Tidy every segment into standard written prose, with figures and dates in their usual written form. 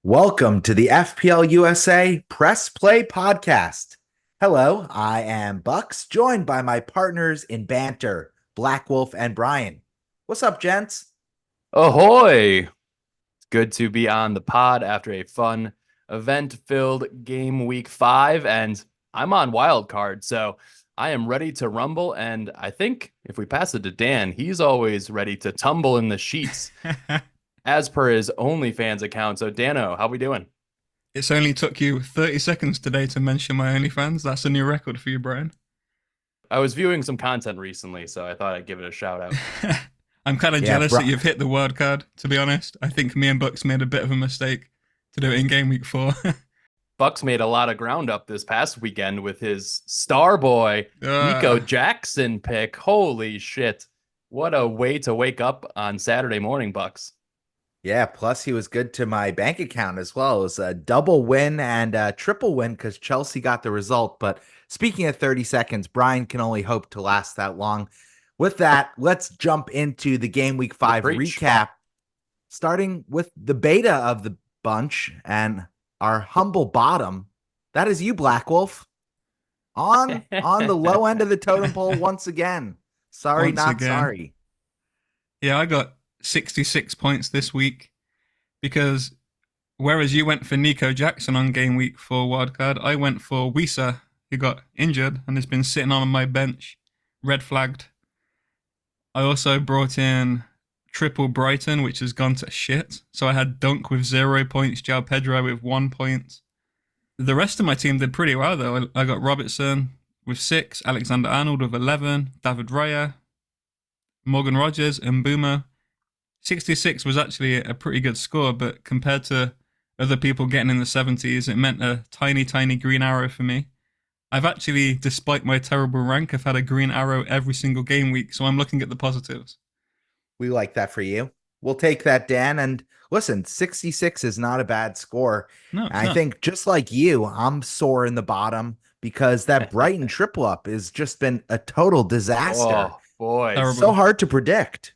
Welcome to the FPL USA Press Play Podcast. Hello, I am Bucks, joined by my partners in banter, Black Wolf and Brian. What's up, gents? Ahoy! It's good to be on the pod after a fun event-filled game week 5, and I'm on wild card, so I am ready to rumble, and I think if we pass it to Dan, he's always ready to tumble in the sheets as per his OnlyFans account. So Dano, how we doing? It's only took you 30 seconds today to mention my OnlyFans. That's a new record for you, Brian. I was viewing some content recently, so I thought I'd give it a shout out. I'm kind of Yeah, jealous that you've hit the word card, to be honest. I think me and Bucks made a bit of a mistake to do it in game week 4. Bucks made a lot of ground up this past weekend with his star boy, Nico Jackson pick. Holy shit. What a way to wake up on Saturday morning, Bucks. Yeah, plus he was good to my bank account as well. It was a double win and a triple win because Chelsea got the result. But speaking of 30 seconds, Brian can only hope to last that long. With that, let's jump into the game week 5 recap, starting with the beta of the bunch and our humble bottom. That is you, Black Wolf, on the low end of the totem pole once again. Sorry, Once not again. sorry. Yeah, I got 66 points this week because whereas you went for Nico Jackson on game week 4 wildcard, I went for Wisa, who got injured and has been sitting on my bench, red flagged. I also brought in triple Brighton, which has gone to shit. So I had Dunk with 0 points, João Pedro with 1 point. The rest of my team did pretty well, though. I got Robertson with 6, Alexander Arnold with 11, David Raya, Morgan Rogers, and Boomer. 66 was actually a pretty good score, but compared to other people getting in the 70s, it meant a tiny, tiny green arrow for me. I've actually, despite my terrible rank, I've had a green arrow every single game week, so I'm looking at the positives. We like that for you. We'll take that, Dan. And listen, 66 is not a bad score. No, it's I not. think just like you, I'm sore in the bottom because that Brighton triple up has just been a total disaster. Oh, boy. Terrible. So hard to predict.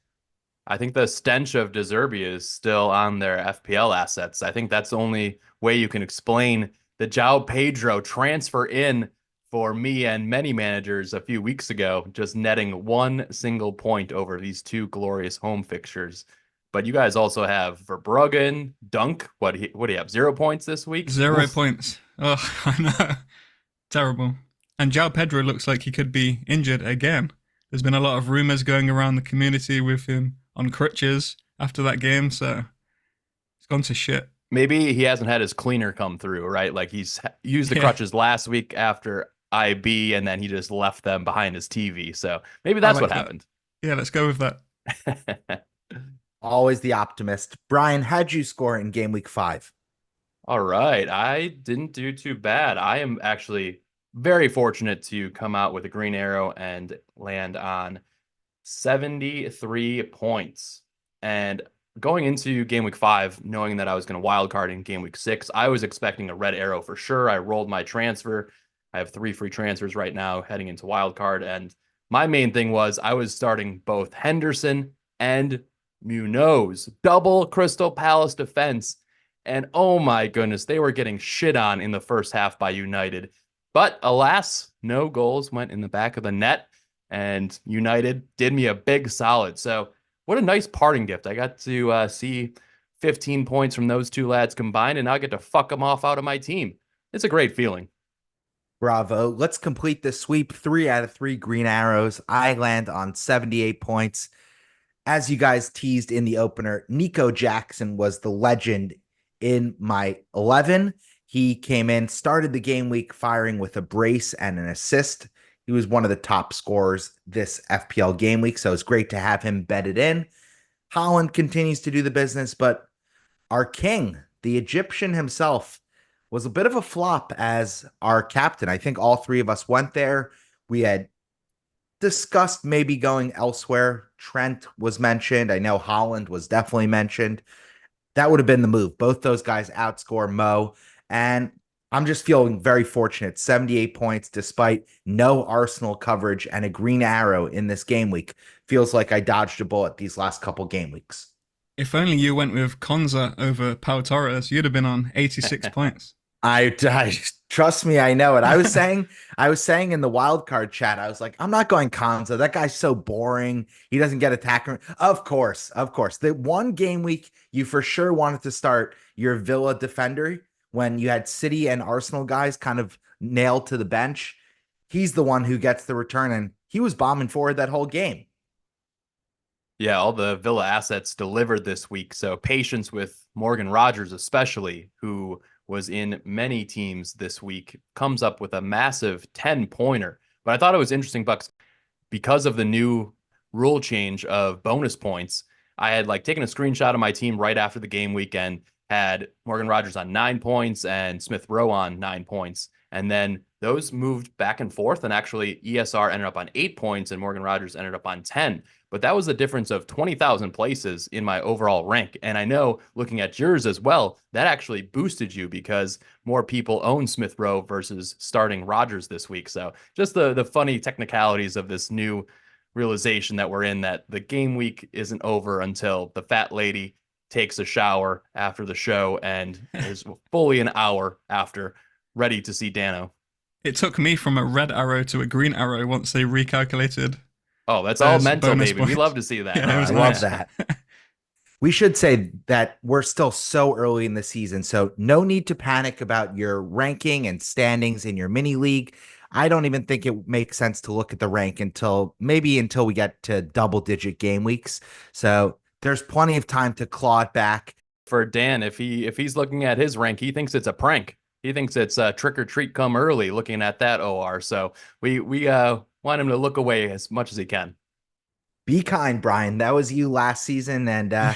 I think the stench of De Zerbi is still on their FPL assets. I think that's the only way you can explain the João Pedro transfer in for me and many managers a few weeks ago, just netting 1 single point over these 2 glorious home fixtures. But you guys also have Verbruggen, Dunk. What do you have? 0 points this week? 0 points. Oh, I know. Terrible. And João Pedro looks like he could be injured again. There's been a lot of rumors going around the community with him on crutches after that game, so it's gone to shit. Maybe he hasn't had his cleaner come through, right? Like he's used the crutches last week after IB, and then he just left them behind his TV. So maybe that's what happened. Yeah, let's go with that. Always the optimist. Brian, how'd you score in game week 5? All right. I didn't do too bad. I am actually very fortunate to come out with a green arrow and land on 73 points. And going into game week 5, knowing that I was going to wild card in game week 6, I was expecting a red arrow for sure. I rolled my transfer. I have 3 free transfers right now heading into wild card. And my main thing was I was starting both Henderson and Munoz, double Crystal Palace defense. And oh my goodness, they were getting shit on in the first half by United. But alas, no goals went in the back of the net. And United did me a big solid. So what a nice parting gift. I got to see 15 points from those 2 lads combined, and now I get to fuck them off out of my team. It's a great feeling. Bravo. Let's complete the sweep. 3 out of 3 green arrows. I land on 78 points. As you guys teased in the opener, Nico Jackson was the legend in my 11. He came in, started the game week firing with a brace and an assist. He was one of the top scorers this FPL game week, so it's great to have him bedded in. Holland continues to do the business, but our king, the Egyptian himself, was a bit of a flop as our captain. I think all 3 of us went there. We had discussed maybe going elsewhere. Trent was mentioned. I know Holland was definitely mentioned. That would have been the move. Both those guys outscore Mo, and I'm just feeling very fortunate. 78 points despite no Arsenal coverage and a green arrow in this game week. Feels like I dodged a bullet these last couple game weeks. If only you went with Konza over Pau Torres, you'd have been on 86 points. I trust me, I know it. I was saying in the wild card chat, I was like, I'm not going Konza. That guy's so boring. He doesn't get attacker. Of course, of course. The one game week you for sure wanted to start your Villa defender when you had City and Arsenal guys kind of nailed to the bench. He's the one who gets the return, and he was bombing forward that whole game. Yeah, all the Villa assets delivered this week. So patience with Morgan Rogers, especially, who was in many teams this week, comes up with a massive 10-pointer. But I thought it was interesting, Bucks, because of the new rule change of bonus points. I had taken a screenshot of my team right after the game weekend, had Morgan Rogers on 9 points and Smith Rowe on 9 points. And then those moved back and forth, and actually ESR ended up on 8 points and Morgan Rogers ended up on 10. But that was a difference of 20,000 places in my overall rank. And I know, looking at yours as well, that actually boosted you because more people own Smith Rowe versus starting Rogers this week. So just the funny technicalities of this new realization that we're in, that the game week isn't over until the fat lady takes a shower after the show and is fully an hour after ready to see Dano. It took me from a red arrow to a green arrow once they recalculated. Oh, that's all mental, baby. Points. We love to see that. Yeah, I love that. We should say that we're still so early in the season, so no need to panic about your ranking and standings in your mini league. I don't even think it makes sense to look at the rank until we get to double-digit game weeks. So there's plenty of time to claw it back. For Dan, if he's looking at his rank, he thinks it's a prank. He thinks it's a trick or treat come early, looking at that OR. So we want him to look away as much as he can. Be kind, Brian. That was you last season, and I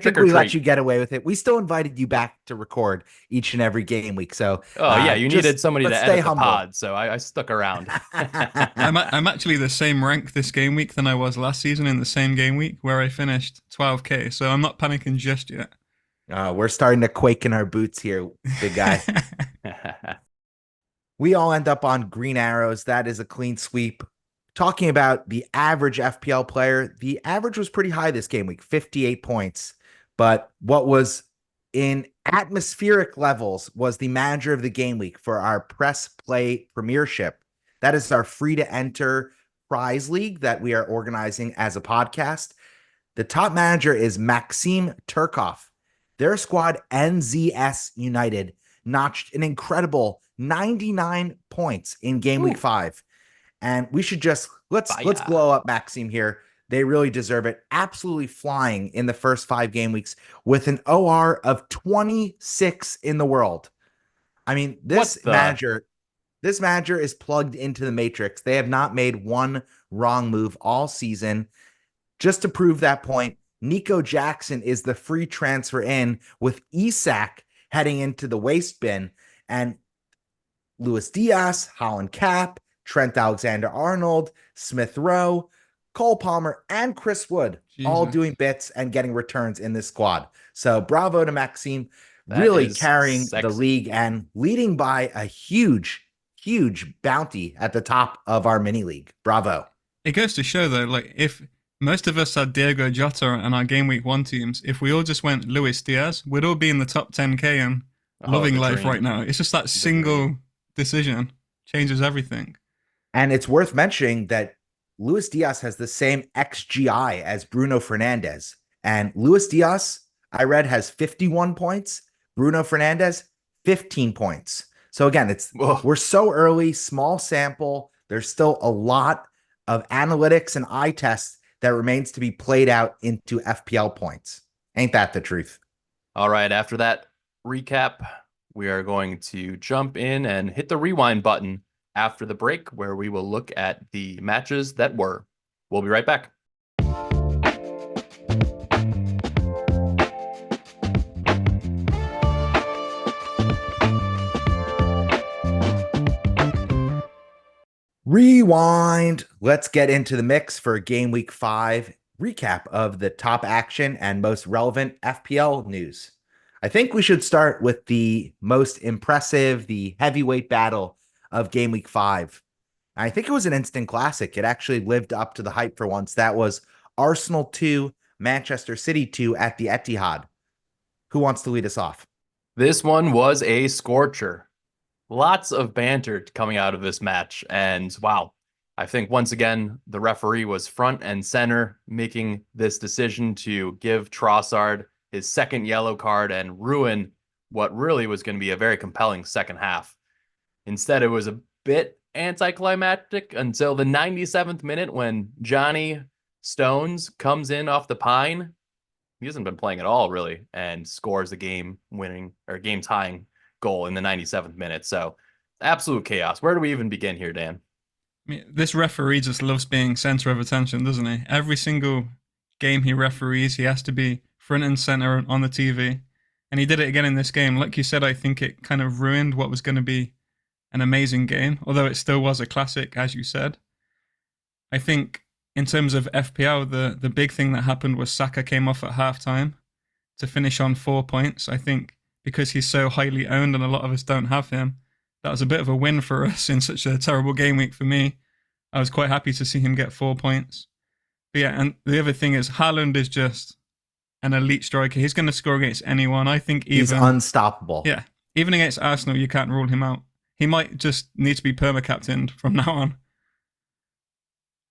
think we let you get away with it. We still invited you back to record each and every game week. So yeah, you needed somebody to edit humble. the pod, so I stuck around. I'm actually the same rank this game week than I was last season in the same game week, where I finished 12k. So I'm not panicking just yet. We're starting to quake in our boots here, big guy. We all end up on green arrows. That is a clean sweep. Talking about the average FPL player, the average was pretty high this game week, 58 points. But what was in atmospheric levels was the manager of the game week for our Press Play Premiership. That is our free-to-enter prize league that we are organizing as a podcast. The top manager is Maxim Turkov. Their squad, NZS United, notched an incredible 99 points in game week 5. And we should just let's blow up Maxim here. They really deserve it. Absolutely flying in the first 5 game weeks with an OR of 26 in the world. I mean, this manager is plugged into the matrix. They have not made one wrong move all season. Just to prove that point, Nico Jackson is the free transfer in, with Isak heading into the waste bin, and Luis Diaz, Holland Cap, Trent Alexander-Arnold, Smith Rowe, Cole Palmer, and Chris Wood all doing bits and getting returns in this squad. So bravo to Maxime, really carrying the league and leading by a huge bounty at the top of our mini league. Bravo. It goes to show, though, if most of us had Diego Jota on our game week 1 teams, if we all just went Luis Diaz, we'd all be in the top 10k and loving life right now. It's just that single decision changes everything. And it's worth mentioning that Luis Diaz has the same XGI as Bruno Fernandes. And Luis Diaz, I read, has 51 points. Bruno Fernandes, 15 points. So again, we're so early, small sample. There's still a lot of analytics and eye tests that remains to be played out into FPL points. Ain't that the truth? All right. After that recap, we are going to jump in and hit the rewind button after the break, where we will look at the matches that were. We'll be right back. Rewind. Let's get into the mix for game week 5 recap of the top action and most relevant FPL news. I think we should start with the most impressive, the heavyweight battle of game week 5. I think it was an instant classic. It actually lived up to the hype for once. That was Arsenal 2, Manchester City 2 at the Etihad. Who wants to lead us off? This one was a scorcher. Lots of banter coming out of this match. And wow, I think once again, the referee was front and center making this decision to give Trossard his second yellow card and ruin what really was going to be a very compelling second half. Instead, it was a bit anticlimactic until the 97th minute when Johnny Stones comes in off the pine. He hasn't been playing at all, really, and scores the game-winning or game-tying goal in the 97th minute. So absolute chaos. Where do we even begin here, Dan? I mean, this referee just loves being center of attention, doesn't he? Every single game he referees, he has to be front and center on the TV. And he did it again in this game. Like you said, I think it kind of ruined what was going to be an amazing game, although it still was a classic, as you said. I think in terms of FPL, the big thing that happened was Saka came off at halftime to finish on 4 points. I think because he's so highly owned and a lot of us don't have him, that was a bit of a win for us in such a terrible game week for me. I was quite happy to see him get 4 points. But yeah, and the other thing is Haaland is just an elite striker. He's going to score against anyone. I think he's unstoppable. Yeah, even against Arsenal, you can't rule him out. He might just need to be perma-captained from now on.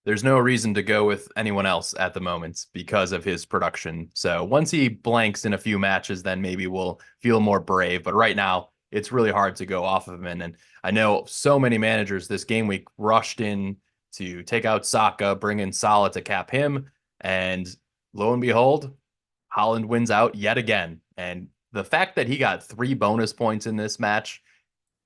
There's no reason to go with anyone else at the moment because of his production. So once he blanks in a few matches, then maybe we'll feel more brave. But right now, it's really hard to go off of him. And I know so many managers this game week rushed in to take out Saka, bring in Salah to cap him. And lo and behold, Haaland wins out yet again. And the fact that he got 3 bonus points in this match,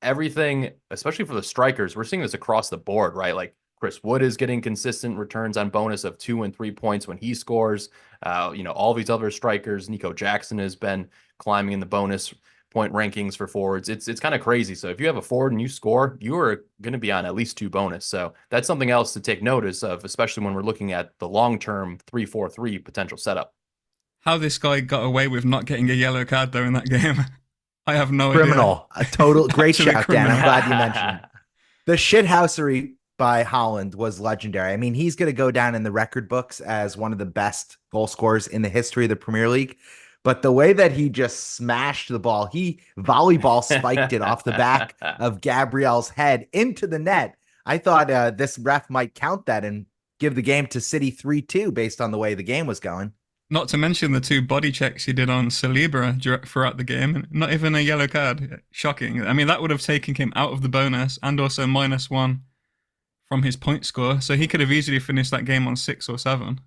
everything, especially for the strikers, we're seeing this across the board, right? Like Chris Wood is getting consistent returns on bonus of 2 and 3 points when he scores. All these other strikers, Nico Jackson has been climbing in the bonus point rankings for forwards. It's kind of crazy. So if you have a forward and you score, you are going to be on at least 2 bonus. So that's something else to take notice of, especially when we're looking at the long-term 3-4-3 potential setup. How this guy got away with not getting a yellow card though in that game, I have no idea. Criminal. A total great shout, Dan. I'm glad you mentioned it. The shithousery by Haaland was legendary. I mean, he's going to go down in the record books as one of the best goal scorers in the history of the Premier League. But the way that he just smashed the ball, he volleyball spiked it off the back of Gabriel's head into the net. I thought this ref might count that and give the game to City 3-2 based on the way the game was going. Not to mention the 2 body checks he did on Saliba throughout the game. Not even a yellow card. Shocking. I mean, that would have taken him out of the bonus and also -1 from his point score. So he could have easily finished that game on 6 or 7.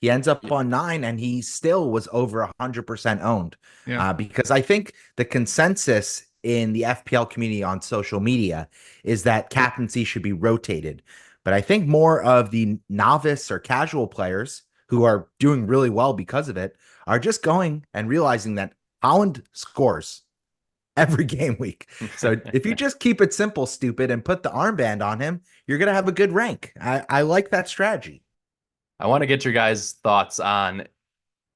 He ends up on 9, and he still was over 100% owned. Yeah. Because I think the consensus in the FPL community on social media is that captaincy should be rotated. But I think more of the novice or casual players who are doing really well because of it are just going and realizing that Haaland scores every game week. So if you just keep it simple, stupid, and put the armband on him, you're going to have a good rank. I like that strategy. I want to get your guys' thoughts on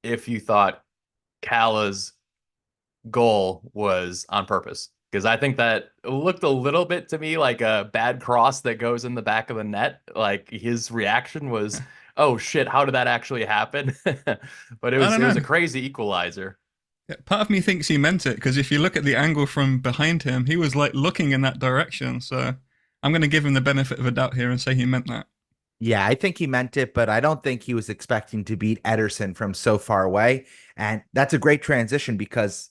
if you thought Kala's goal was on purpose. Because I think that it looked a little bit to me like a bad cross that goes in the back of the net. Like his reaction was, oh shit, how did that actually happen? But it was a crazy equalizer. Yeah, part of me thinks he meant it, because if you look at the angle from behind him, he was like looking in that direction. So I'm going to give him the benefit of a doubt here and say he meant that. Yeah, I think he meant it, but I don't think he was expecting to beat Ederson from so far away. And that's a great transition because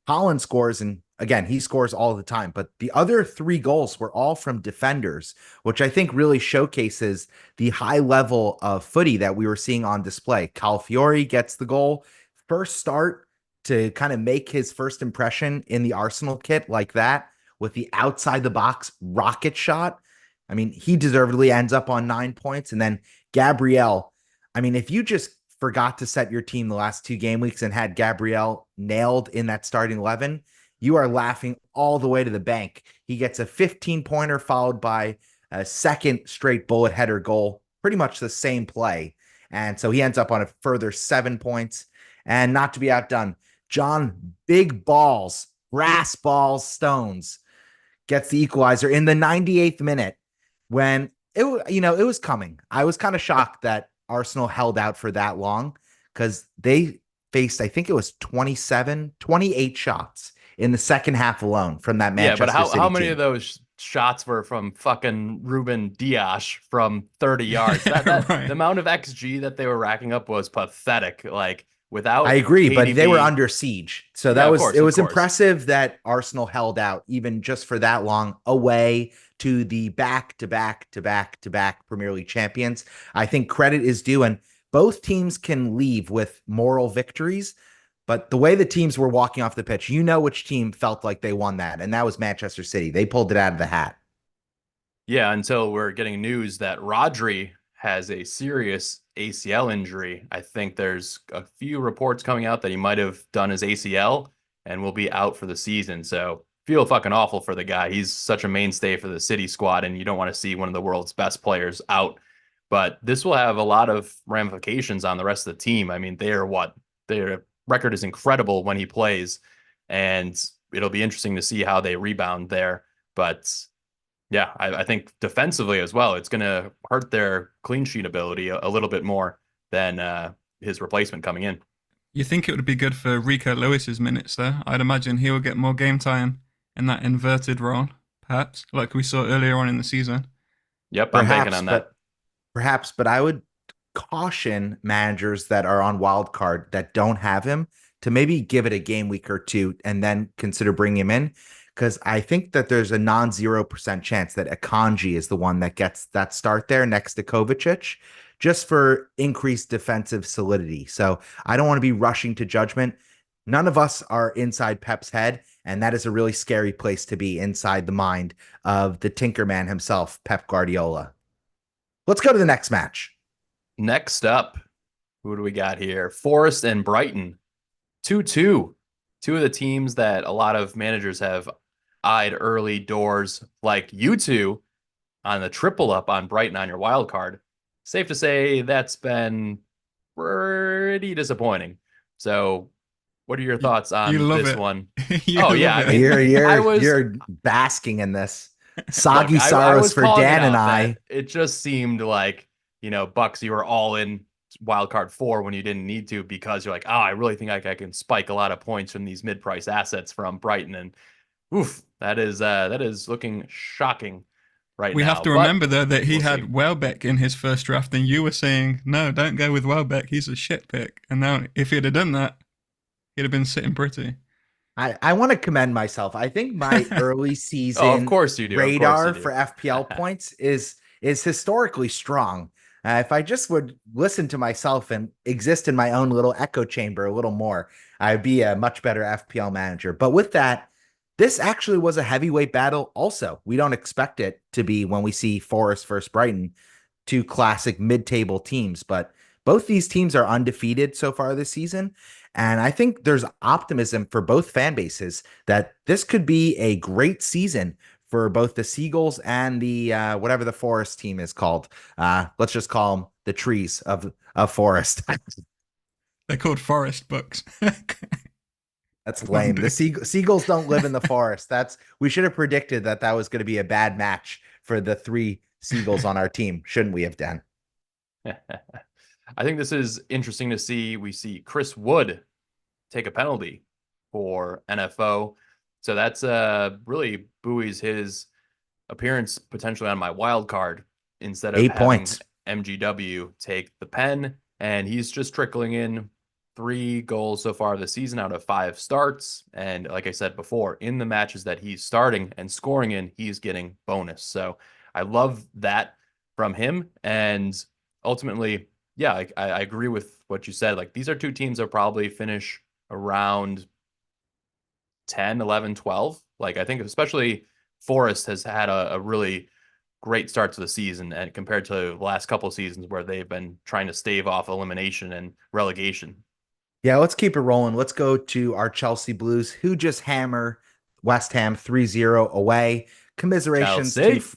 Haaland scores, and again, he scores all the time, but the other 3 goals were all from defenders, which I think really showcases the high level of footy that we were seeing on display. Calafiori gets the goal, first start to kind of make his first impression in the Arsenal kit like that with the outside the box rocket shot. I mean, he deservedly ends up on 9 points. And then Gabriel, I mean, if you just forgot to set your team the last 2 game weeks and had Gabriel nailed in that starting 11, you are laughing all the way to the bank. He gets a 15-pointer followed by a second straight bullet header goal, pretty much the same play. And so he ends up on a further 7 points. And not to be outdone, John Big Balls, Brass Balls Stones gets the equalizer in the 98th minute. When it was coming. I was kind of shocked that Arsenal held out for that long because they faced, I think it was 28 shots in the second half alone from that Yeah, but Manchester how City many team. of those shots were from fucking Ruben Dias from 30 yards? The Right. amount of XG that they were racking up was pathetic. Like I without agree, but they were KDB, under siege. So yeah, it of was course. impressive that Arsenal held out even just for that long away to the back to back to back to back Premier League champions. I think credit is due, and both teams can leave with moral victories. But the way the teams were walking off the pitch, you know which team felt like they won that, and that was Manchester City. They pulled it out of the hat. Yeah, until we're getting news that Rodri has a serious ACL injury. I think there's a few reports coming out that he might have done his ACL and will be out for the season. So feel fucking awful for the guy. He's such a mainstay for the City squad, and you don't want to see one of the world's best players out. But this will have a lot of ramifications on the rest of the team. I mean, their record is incredible when he plays, and it'll be interesting to see how they rebound there. But yeah, I think defensively as well, it's going to hurt their clean sheet ability a little bit more than his replacement coming in. You think it would be good for Rico Lewis's minutes, though? I'd imagine he will get more game time in that inverted role, perhaps, like we saw earlier on in the season. Yep, I'm banking Perhaps, on that. but perhaps, but I would caution managers that are on wild card that don't have him to maybe give it a game week or two and then consider bringing him in. Because I think that there's a non-0% chance that Akanji is the one that gets that start there next to Kovacic, just for increased defensive solidity. So I don't want to be rushing to judgment. None of us are inside Pep's head, and that is a really scary place to be, inside the mind of the Tinkerman himself, Pep Guardiola. Let's go to the next match. Next up, who do we got here? Forest and Brighton, 2-2. Two of the teams that a lot of managers have eyed early doors, like you two on the triple up on Brighton on your wild card. Safe to say that's been pretty disappointing. So, what are your thoughts You on love this it. one? You Oh yeah, love I it. mean, You're basking in this. look, Soggy I sorrows was for calling it Dan and out that I. it just seemed like, Bucks, you were all in wildcard 4 when you didn't need to, because you're like, oh, I really think I can spike a lot of points from these mid-price assets from Brighton. And oof, that is looking shocking right We have now. to But remember, though, that he we'll see. had Welbeck in his first draft, and you were saying, no, don't go with Welbeck. He's a shit pick. And now, if he'd have done that, he'd have been sitting pretty. I want to commend myself. I think my early Oh, of season course you do. Of course you radar do. for FPL points is historically strong. If I just would listen to myself and exist in my own little echo chamber a little more, I'd be a much better FPL manager. But with that, this actually was a heavyweight battle. Also, we don't expect it to be when we see Forest versus Brighton, two classic mid-table teams, but both these teams are undefeated so far this season. And I think there's optimism for both fan bases that this could be a great season for both the Seagulls and the whatever the Forest team is called. Let's just call them the trees of Forest. They're called forest books. That's Won't lame. do. Seagulls don't live in the forest. We should have predicted that was going to be a bad match for the three Seagulls on our team, shouldn't we have, Dan? I think this is interesting to see. We see Chris Wood take a penalty for NFO. So that's really buoys his appearance potentially on my wild card, instead of 8 points. having MGW take the pen. And he's just trickling in 3 goals so far this season out of 5 starts. And like I said before, in the matches that he's starting and scoring in, he's getting bonus. So I love that from him. And ultimately, yeah, I agree with what you said. Like, these are two teams that probably finish around 10, 11, 12. Like, I think especially Forest has had a really great start to the season, and compared to the last couple of seasons where they've been trying to stave off elimination and relegation. Yeah, let's keep it rolling. Let's go to our Chelsea Blues, who just hammer West Ham 3-0 away. Commiserations Chelsea.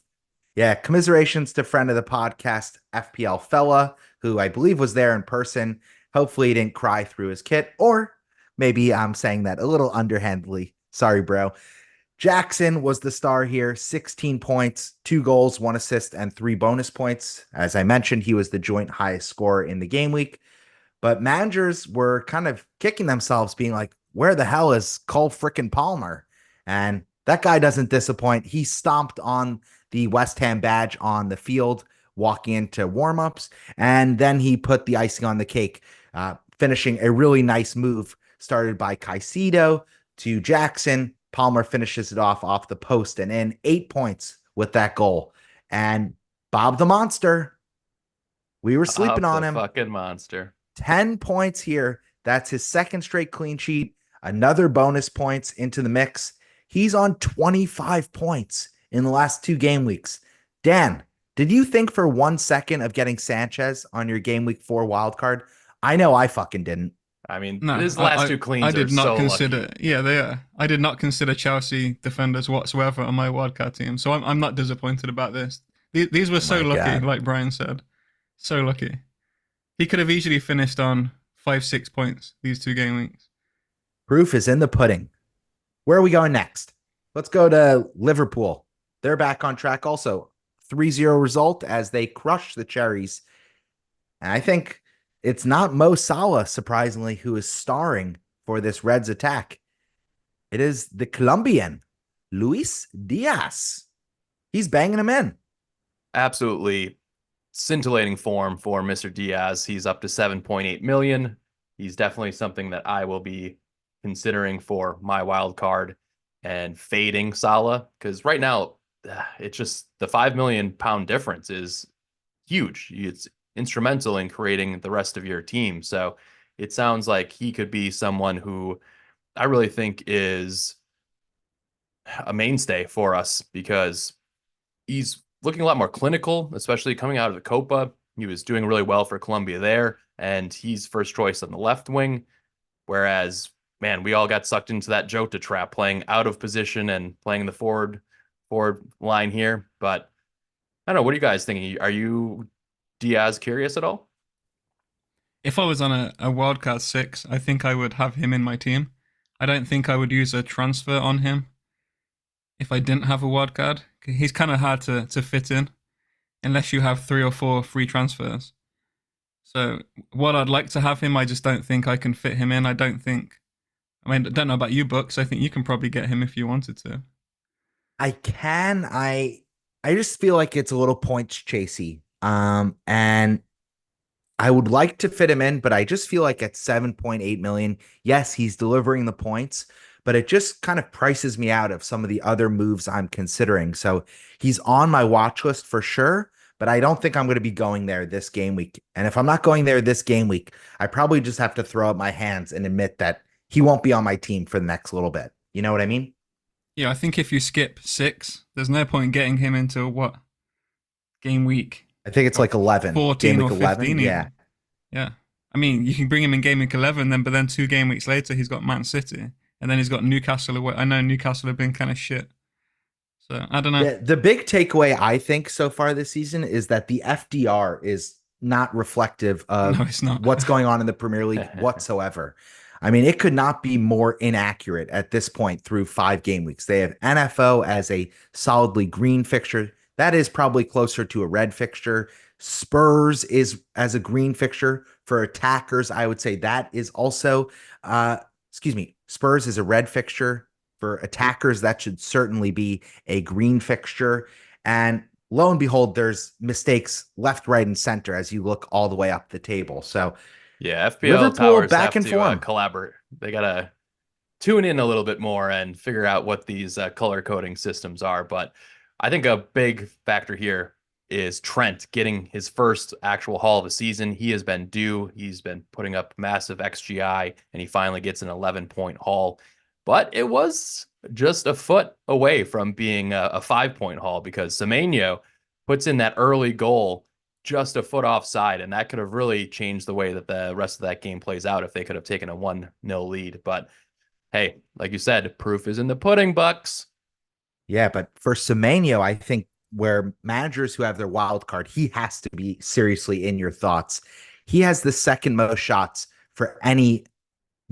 commiserations to friend of the podcast, FPL fella, who I believe was there in person. Hopefully he didn't cry through his kit, or maybe I'm saying that a little underhandedly. Sorry, bro. Jackson was the star here, 16 points, 2 goals, 1 assist, and 3 bonus points. As I mentioned, he was the joint highest scorer in the game week. but managers were kind of kicking themselves, being like, where the hell is Cole frickin' Palmer? And that guy doesn't disappoint. He stomped on the West Ham badge on the field, walking into warmups, and then he put the icing on the cake, finishing a really nice move started by Caicedo to Jackson. Palmer finishes it off the post and in 8 points with that goal. And Bob the Monster, we were sleeping on the him. Fucking monster. 10 points here. That's his second straight clean sheet. Another bonus points into the mix. He's on 25 points in the last 2 game weeks. Dan, did you think for 1 second of getting Sanchez on your game week 4 wild card? I know I fucking didn't. I mean, No, his last 2 cleans I did are not so consider. lucky. Yeah, they are. I did not consider Chelsea defenders whatsoever on my wildcard team, so I'm not disappointed about this. These were so My lucky, God. like Brian said, so lucky. He could have easily finished on 5-6 points these 2 game weeks. Proof is in the pudding. Where are we going next? Let's go to Liverpool. They're back on track also. 3-0 result as they crush the Cherries. And I think it's not Mo Salah, surprisingly, who is starring for this Reds attack. It is the Colombian, Luis Diaz. He's banging him in. Absolutely scintillating form for Mr. Diaz. He's up to 7.8 million. He's definitely something that I will be considering for my wild card and fading Salah, because right now it's just the £5 million difference is huge. It's instrumental in creating the rest of your team. So it sounds like he could be someone who I really think is a mainstay for us, because he's looking a lot more clinical, especially coming out of the Copa. He was doing really well for Colombia there, and he's first choice on the left wing. Whereas, man, we all got sucked into that Jota trap, playing out of position and playing the forward line here. But I don't know. What are you guys thinking? Are you Diaz curious at all? If I was on a wildcard 6, I think I would have him in my team. I don't think I would use a transfer on him if I didn't have a wildcard. He's kind of hard to fit in unless you have 3 or 4 free transfers. So what I'd like to have him, I just don't think I can fit him in. I don't know about you, Books. I think you can probably get him if you wanted to. I can. I just feel like it's a little points chasey. And I would like to fit him in, but I just feel like at 7.8 million, yes, he's delivering the points, but it just kind of prices me out of some of the other moves I'm considering. So he's on my watch list for sure, but I don't think I'm going to be going there this game week. And if I'm not going there this game week, I probably just have to throw up my hands and admit that he won't be on my team for the next little bit. You know what I mean? Yeah, I think if you skip 6, there's no point getting him into what game week? I think it's like 11. 14 Game or week 15 11. Yeah. even. Yeah. I mean, you can bring him in game week 11, but then 2 game weeks later, he's got Man City. And then he's got Newcastle away. I know Newcastle have been kind of shit. So, I don't know. The big takeaway, I think, so far this season is that the FDR is not reflective of No, it's not. what's going on in the Premier League whatsoever. I mean, it could not be more inaccurate at this point through 5 game weeks. They have NFO as a solidly green fixture. That is probably closer to a red fixture. Spurs is as a green fixture. For attackers, I would say that is also, Spurs is a red fixture. For attackers, that should certainly be a green fixture. And lo and behold, there's mistakes left, right, and center as you look all the way up the table. So Yeah, FPL Liverpool towers back have in to form. collaborate. They gotta tune in a little bit more and figure out what these color coding systems are. But I think a big factor here is Trent getting his first actual haul of the season. He has been due. He's been putting up massive XGI, and he finally gets an 11-point haul. But it was just a foot away from being a 5-point haul, because Semenyo puts in that early goal just a foot offside, and that could have really changed the way that the rest of that game plays out if they could have taken a 1-0 lead. But hey, like you said, proof is in the pudding, Bucks. Yeah, but for Semenyo, I think where managers who have their wild card, he has to be seriously in your thoughts. He has the second most shots for any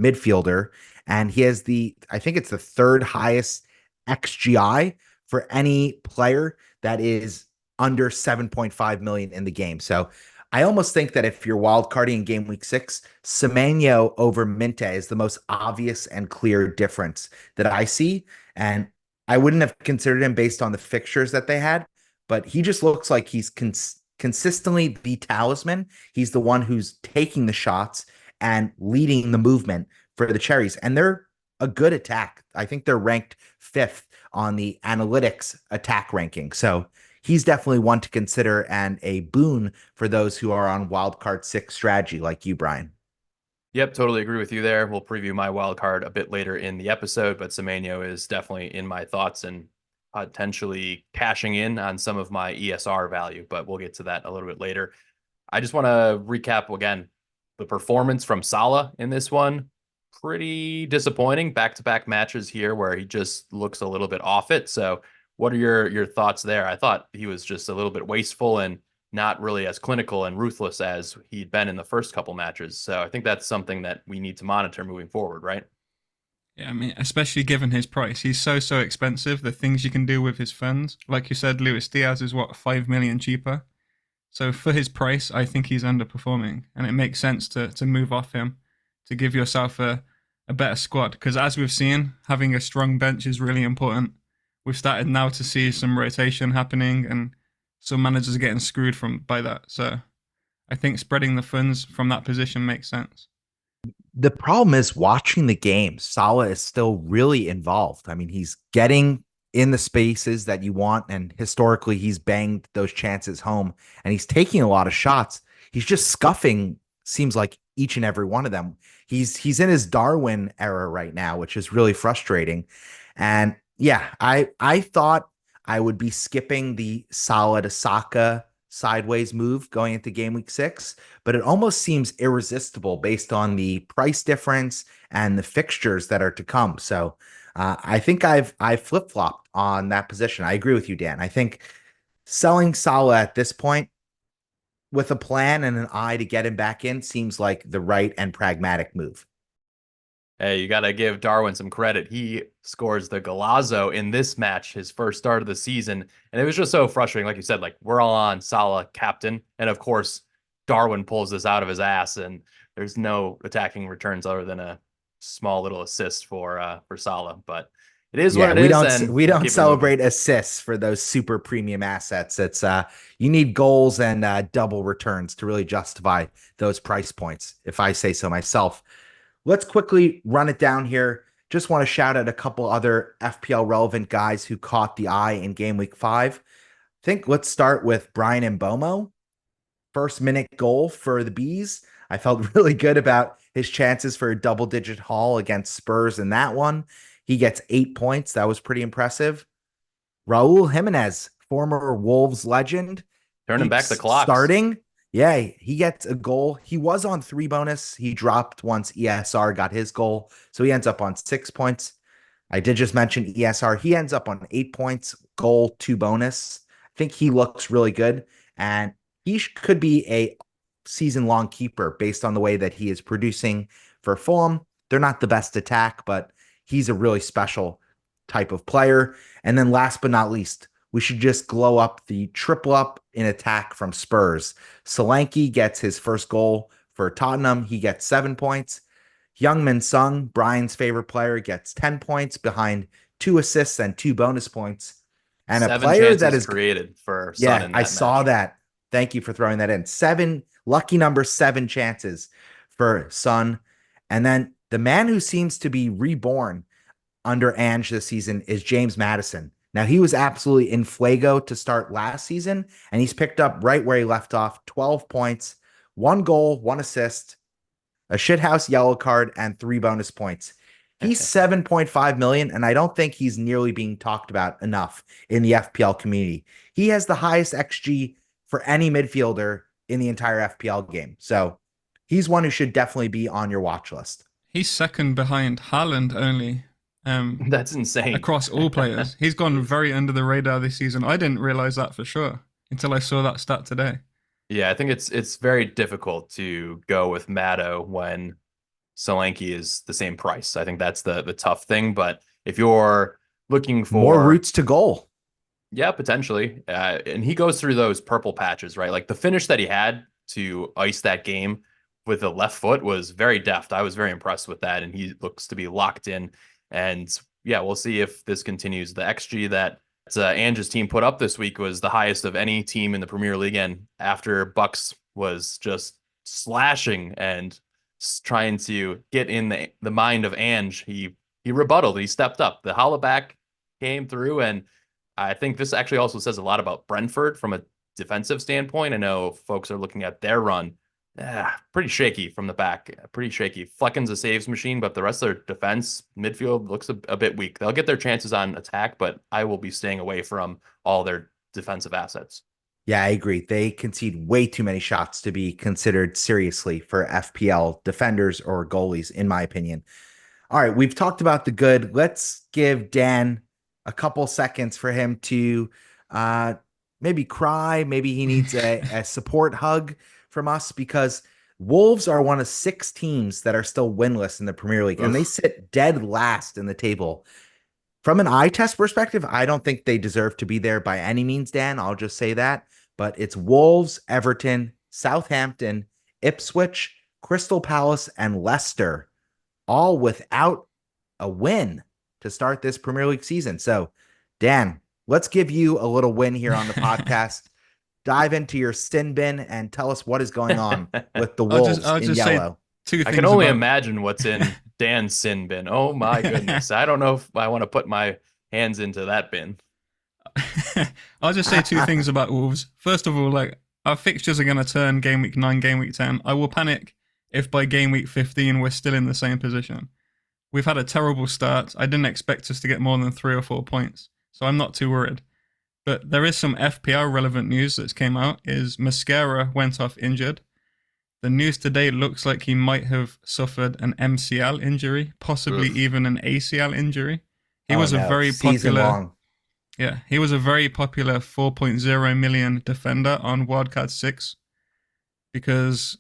midfielder, and he has I think it's the third highest XGI for any player that is under 7.5 million in the game. So I almost think that if you're wildcarding in game week 6, Semenyo over Minte is the most obvious and clear difference that I see. And I wouldn't have considered him based on the fixtures that they had, but he just looks like he's consistently the talisman. He's the one who's taking the shots and leading the movement for the Cherries. And they're a good attack. I think they're ranked 5th on the analytics attack ranking. So he's definitely one to consider and a boon for those who are on wildcard 6 strategy like you, Brian. Yep, totally agree with you there. We'll preview my wild card a bit later in the episode, but Semenyo is definitely in my thoughts and potentially cashing in on some of my ESR value, but we'll get to that a little bit later. I just want to recap again the performance from Salah in this one. Pretty disappointing back-to-back matches here where he just looks a little bit off it. So what are your thoughts there? I thought he was just a little bit wasteful and not really as clinical and ruthless as he'd been in the first couple matches. So I think that's something that we need to monitor moving forward, right? Yeah, I mean, especially given his price. He's so expensive. The things you can do with his funds. Like you said, Luis Diaz is what, 5 million cheaper? So for his price, I think he's underperforming. And it makes sense to move off him, to give yourself a better squad. Because as we've seen, having a strong bench is really important. We've started now to see some rotation happening and some managers are getting screwed by that. So I think spreading the funds from that position makes sense. The problem is watching the game. Salah is still really involved. I mean, he's getting in the spaces that you want, and historically, he's banged those chances home, and he's taking a lot of shots. He's just scuffing, seems like each and every one of them. He's in his Darwin era right now, which is really frustrating. And yeah, I thought I would be skipping the Salah to Saka sideways move going into game week 6, but it almost seems irresistible based on the price difference and the fixtures that are to come. So I think I've flip-flopped on that position. I agree with you, Dan. I think selling Salah at this point with a plan and an eye to get him back in seems like the right and pragmatic move. Hey, you got to give Darwin some credit. He scores the golazo in this match, his first start of the season. And it was just so frustrating. Like you said, like we're all on Salah captain. And of course, Darwin pulls this out of his ass and there's no attacking returns other than a small little assist for Salah. But it is what it is. We don't celebrate assists for those super premium assets. It's you need goals and double returns to really justify those price points, if I say so myself. Let's quickly run it down here. Just want to shout out a couple other FPL relevant guys who caught the eye in game week 5. I think let's start with Brian Mbomo. First minute goal for the Bees. I felt really good about his chances for a double-digit haul against Spurs in that one. He gets 8 points. That was pretty impressive. Raul Jimenez, former Wolves legend. Turning back the clock. Starting. Yeah, he gets a goal. He was on 3 bonus. He dropped once ESR got his goal. So he ends up on 6 points. I did just mention ESR. He ends up on 8 points, goal, 2 bonus. I think he looks really good. And he could be a season-long keeper based on the way that he is producing for Fulham. They're not the best attack, but he's a really special type of player. And then last but not least, we should just glow up the triple up in attack from Spurs. Solanke gets his first goal for Tottenham. He gets 7 points. Heung-min Son, Brian's favorite player, gets 10 points behind 2 assists and 2 bonus points. And a player that is created for Son. Yeah, I saw that. Thank you for throwing that in. 7, lucky number 7 chances for Son. And then the man who seems to be reborn under Ange this season is James Maddison. Now, he was absolutely in fuego to start last season, and he's picked up right where he left off, 12 points, 1 goal, 1 assist, a shithouse yellow card, and 3 bonus points. He's 7.5 million, and I don't think he's nearly being talked about enough in the FPL community. He has the highest XG for any midfielder in the entire FPL game. So he's one who should definitely be on your watch list. He's second behind Haaland only. That's insane. Across all players. He's gone very under the radar this season. I didn't realize that for sure until I saw that stat today. Yeah, I think it's very difficult to go with Maddo when Solanke is the same price. I think that's the tough thing. But if you're looking for more routes to goal, yeah, potentially. And he goes through those purple patches, right? Like the finish that he had to ice that game with the left foot was very deft. I was very impressed with that, and he looks to be locked in. And yeah, we'll see if this continues. The XG that Ange's team put up this week was the highest of any team in the Premier League, and after Bucks was just slashing and trying to get in the mind of Ange, he rebutted. He stepped up. The hollaback came through, and I think this actually also says a lot about Brentford from a defensive standpoint. I know folks are looking at their run. Pretty shaky from the back. Pretty shaky. Flecken's a saves machine, but the rest of their defense, midfield looks a bit weak. They'll get their chances on attack, but I will be staying away from all their defensive assets. Yeah, I agree. They concede way too many shots to be considered seriously for FPL defenders or goalies, in my opinion. All right, we've talked about the good. Let's give Dan a couple seconds for him to maybe cry. Maybe he needs a support hug from us, because Wolves are one of 6 teams that are still winless in the Premier League, and they sit dead last in the table. From an eye test perspective, I don't think they deserve to be there by any means, Dan. I'll just say that. But it's Wolves, Everton, Southampton, Ipswich, Crystal Palace, and Leicester, all without a win to start this Premier League season. So, Dan, let's give you a little win here on the podcast. Dive into your sin bin and tell us what is going on with the Wolves I'll in just yellow. Say 2 things. I can only imagine what's in Dan's sin bin. Oh my goodness. I don't know if I want to put my hands into that bin. I'll just say 2 things about Wolves. First of all, like, our fixtures are going to turn game week 9, game week 10. I will panic if by game week 15 we're still in the same position. We've had a terrible start. I didn't expect us to get more than 3 or 4 points, so I'm not too worried. But there is some FPL relevant news that's came out. Is Mascara went off injured. The news today looks like he might have suffered an MCL injury, possibly even an ACL injury. He was a very popular Yeah, he was a very popular 4.0 million defender on Wildcard 6, because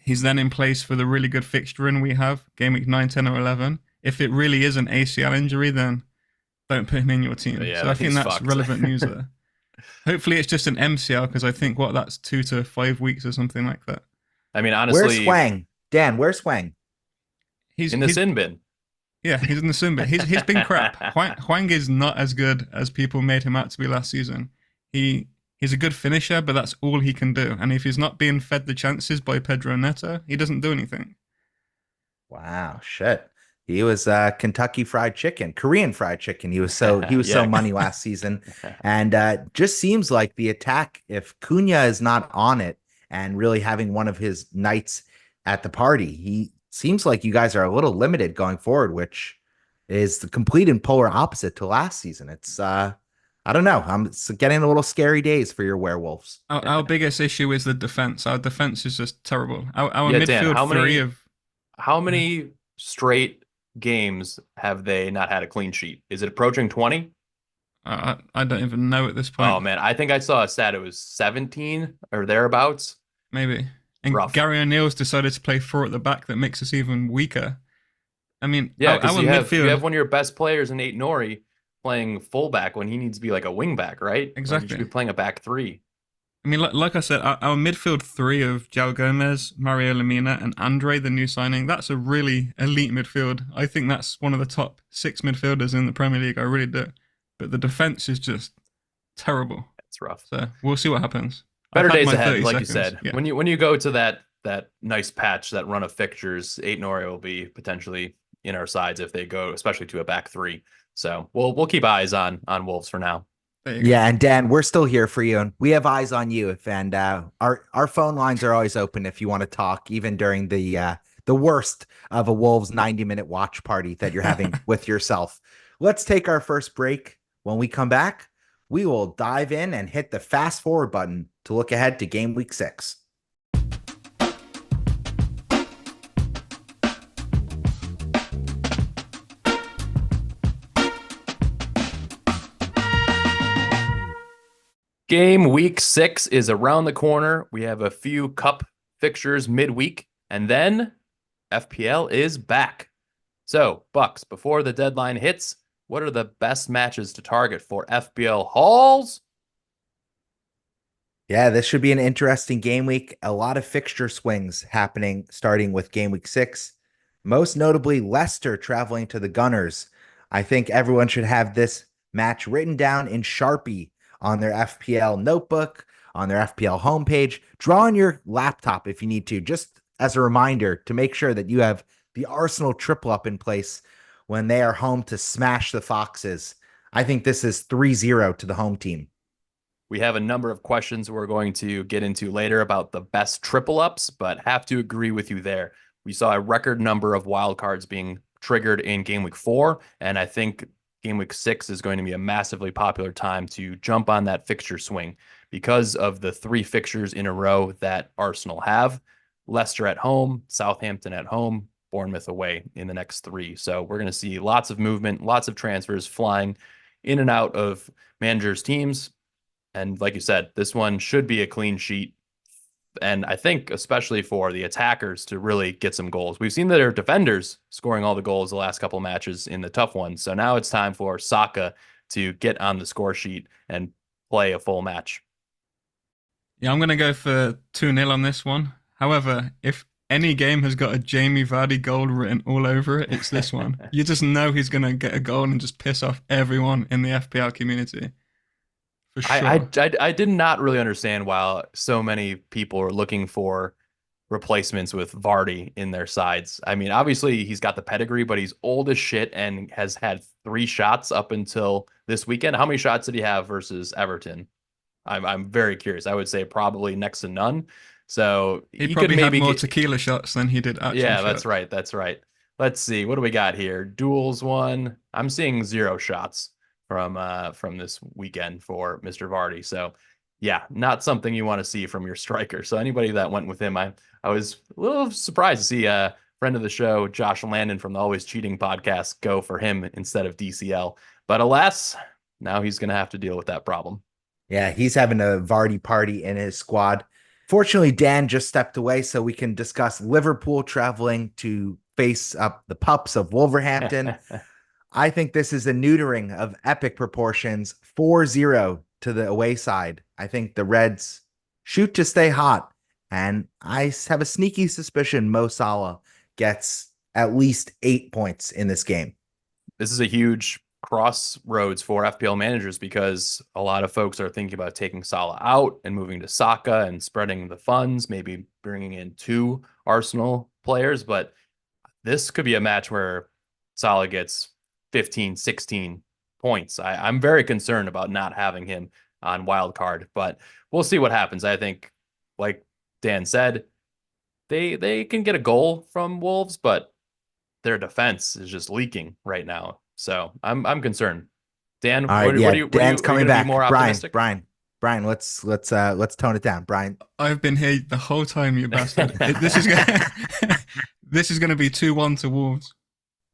he's then in place for the really good fixturing we have, game week 9, 10, or 11. If it really is an ACL injury, then don't put him in your team. Yeah, so I think that's fucked. relevant news there. Hopefully it's just an MCL, because I think, that's 2 to 5 weeks or something like that. I mean, honestly. Where's Swang? Dan, where's Swang? He's in the sin bin. Yeah, he's in the sin bin. He's been crap. Hwang is not as good as people made him out to be last season. He's a good finisher, but that's all he can do. And if he's not being fed the chances by Pedro Neto, he doesn't do anything. Wow, shit. He was Kentucky Fried Chicken, Korean Fried Chicken. He was so so money last season, and just seems like the attack. If Cunha is not on it and really having one of his nights at the party, he seems like you guys are a little limited going forward, which is the complete and polar opposite to last season. It's I don't know. It's getting a little scary days for your werewolves. Our biggest issue is the defense. Our defense is just terrible. Our midfield Dan, how many straight games have they not had a clean sheet? Is it approaching 20? I don't even know at this point. Oh man, I think I saw a stat. It was 17 or thereabouts. Maybe. And rough. Gary O'Neill's decided to play 4 at the back. That makes us even weaker. I mean, yeah, because you have one of your best players in Nate Nori playing fullback when he needs to be like a wingback, right? Exactly. You should be playing a back 3. I mean, like I said, our midfield 3 of João Gomez, Mario Lemina, and Andre, the new signing, that's a really elite midfield. I think that's one of the top 6 midfielders in the Premier League. I really do. But the defense is just terrible. It's rough. So we'll see what happens. Better days ahead, like you said. Yeah. When you go to that nice patch, that run of fixtures, 8 Nori will be potentially in our sides if they go, especially to a back 3. So we'll keep eyes on Wolves for now. Yeah, and Dan, we're still here for you, and we have eyes on you. And our phone lines are always open if you want to talk, even during the worst of a Wolves 90-minute watch party that you're having with yourself. Let's take our first break. When we come back, we will dive in and hit the fast forward button to look ahead to game week 6. Game week 6 is around the corner. We have a few cup fixtures midweek, and then FPL is back. So, Bucks, before the deadline hits, what are the best matches to target for FPL hauls? Yeah, this should be an interesting game week. A lot of fixture swings happening starting with game week 6. Most notably, Leicester traveling to the Gunners. I think everyone should have this match written down in Sharpie on their FPL notebook, on their FPL homepage. Draw on your laptop if you need to, just as a reminder to make sure that you have the Arsenal triple up in place when they are home to smash the Foxes. I think this is 3-0 to the home team. We have a number of questions we're going to get into later about the best triple ups, but have to agree with you there. We saw a record number of wildcards being triggered in game week 4, and I think game week 6 is going to be a massively popular time to jump on that fixture swing because of the 3 fixtures in a row that Arsenal have. Leicester at home, Southampton at home, Bournemouth away in the next 3. So we're going to see lots of movement, lots of transfers flying in and out of managers' teams. And like you said, this one should be a clean sheet. And I think especially for the attackers to really get some goals. We've seen that their defenders scoring all the goals the last couple of matches in the tough ones. So now it's time for Saka to get on the score sheet and play a full match. Yeah, I'm going to go for 2-0 on this one. However, if any game has got a Jamie Vardy goal written all over it, it's this one. You just know he's going to get a goal and just piss off everyone in the FPL community. For sure. I did not really understand why so many people are looking for replacements with Vardy in their sides. I mean, obviously he's got the pedigree, but he's old as shit and has had 3 shots up until this weekend. How many shots did he have versus Everton? I'm very curious. I would say probably next to none. So he he probably could maybe had more get, tequila shots than he did actual yeah, shots. that's right. That's right. Let's see. What do we got here? Duels 1. I'm seeing 0 shots from this weekend for Mr. Vardy. So yeah, not something you want to see from your striker. So anybody that went with him, I was a little surprised to see a friend of the show, Josh Landon from the Always Cheating podcast, go for him instead of DCL. But alas, now he's going to have to deal with that problem. Yeah, he's having a Vardy party in his squad. Fortunately, Dan just stepped away so we can discuss Liverpool traveling to face up the pups of Wolverhampton. I think this is a neutering of epic proportions, 4-0 to the away side. I think the Reds shoot to stay hot, and I have a sneaky suspicion Mo Salah gets at least 8 points in this game. This is a huge crossroads for FPL managers because a lot of folks are thinking about taking Salah out and moving to Saka and spreading the funds, maybe bringing in 2 Arsenal players. But this could be a match where Salah gets 15, 16 points. I'm very concerned about not having him on wild card, but we'll see what happens. I think, like Dan said, they can get a goal from Wolves, but their defense is just leaking right now. So I'm concerned. Dan, All right, what yeah, are you Dan's coming back. Be more optimistic? Brian, let's tone it down. Brian, I've been here the whole time, you bastard. This is this is going to be 2-1 to Wolves.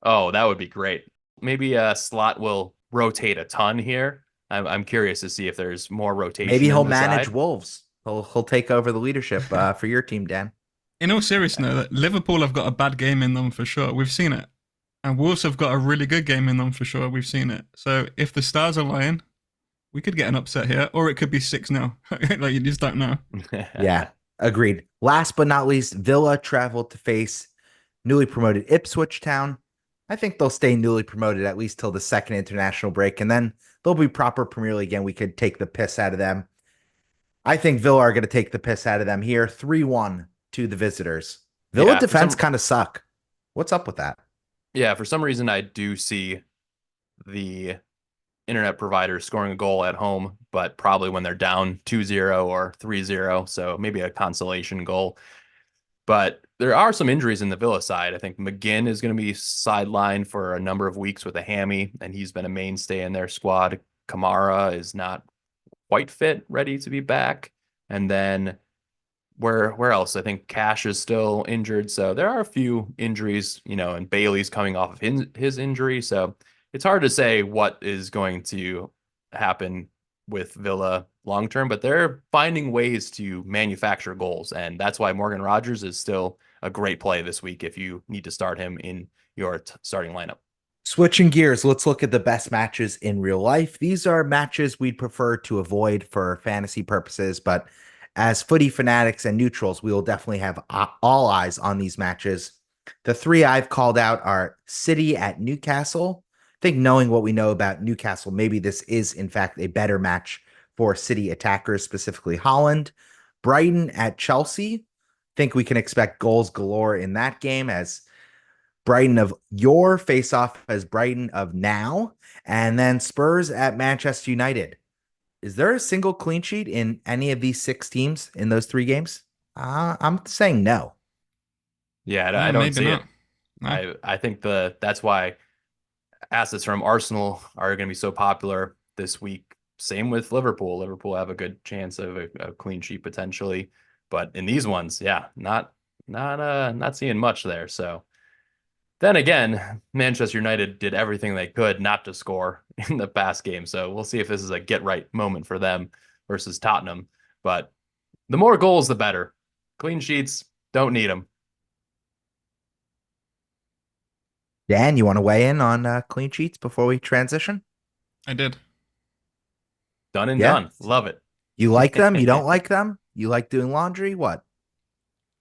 Oh, that would be great. Maybe Slot will rotate a ton here. I'm curious to see if there's more rotation. Maybe he'll in the manage side. Wolves. He'll take over the leadership for your team, Dan. In all seriousness, Liverpool have got a bad game in them for sure. We've seen it. And Wolves have got a really good game in them for sure. We've seen it. So if the stars are lying, we could get an upset here, or it could be 6-0. Like, you just don't know. Yeah, agreed. Last but not least, Villa traveled to face newly promoted Ipswich Town. I think they'll stay newly promoted at least till the second international break, and then they'll be proper Premier League again. We could take the piss out of them. I think Villa are going to take the piss out of them here. 3-1 to the visitors. Villa defense kind of suck. What's up with that? Yeah, for some reason, I do see the internet providers scoring a goal at home, but probably when they're down 2-0 or 3-0. So maybe a consolation goal. But there are some injuries in the Villa side. I think McGinn is going to be sidelined for a number of weeks with a hammy, and he's been a mainstay in their squad. Kamara is not quite fit, ready to be back. And then where else? I think Cash is still injured. So there are a few injuries, and Bailey's coming off of his injury. So it's hard to say what is going to happen with Villa long term, but they're finding ways to manufacture goals. And that's why Morgan Rogers is still a great play this week if you need to start him in your starting lineup. Switching gears, let's look at the best matches in real life. These are matches we'd prefer to avoid for fantasy purposes, but as footy fanatics and neutrals, we will definitely have all eyes on these matches. The three I've called out are City at Newcastle. I think knowing what we know about Newcastle, maybe this is in fact a better match for City attackers, specifically Holland. Brighton at Chelsea. I think we can expect goals galore in that game as Brighton of your face off as Brighton of now, and then Spurs at Manchester United. Is there a single clean sheet in any of these six teams in those three games? I'm saying no. Yeah, I don't Maybe see not. it. No. I think that's why assets from Arsenal are going to be so popular this week. Same with Liverpool. Liverpool have a good chance of a clean sheet potentially, but in these ones, yeah, not seeing much there. So then again, Manchester United did everything they could not to score in the past game. So we'll see if this is a get right moment for them versus Tottenham. But the more goals, the better. Clean sheets, don't need them. Dan, you want to weigh in on clean sheets before we transition? I did. Done and Yeah. done. Love it. You like them? You don't like them? You like doing laundry? What?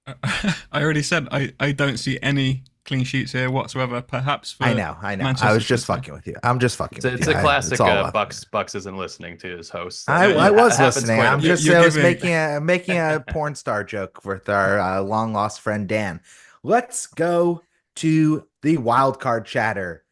I already said I don't see any clean sheets here whatsoever. Perhaps for I know. I Manchester was just City. fucking with you. I'm just fucking with It's you. a classic It's all love. Bucks isn't listening to his host. I was Happens listening. quite a I'm bit. just You're I was giving- making a porn star joke with our long lost friend Dan. Let's go to the wild card chatter.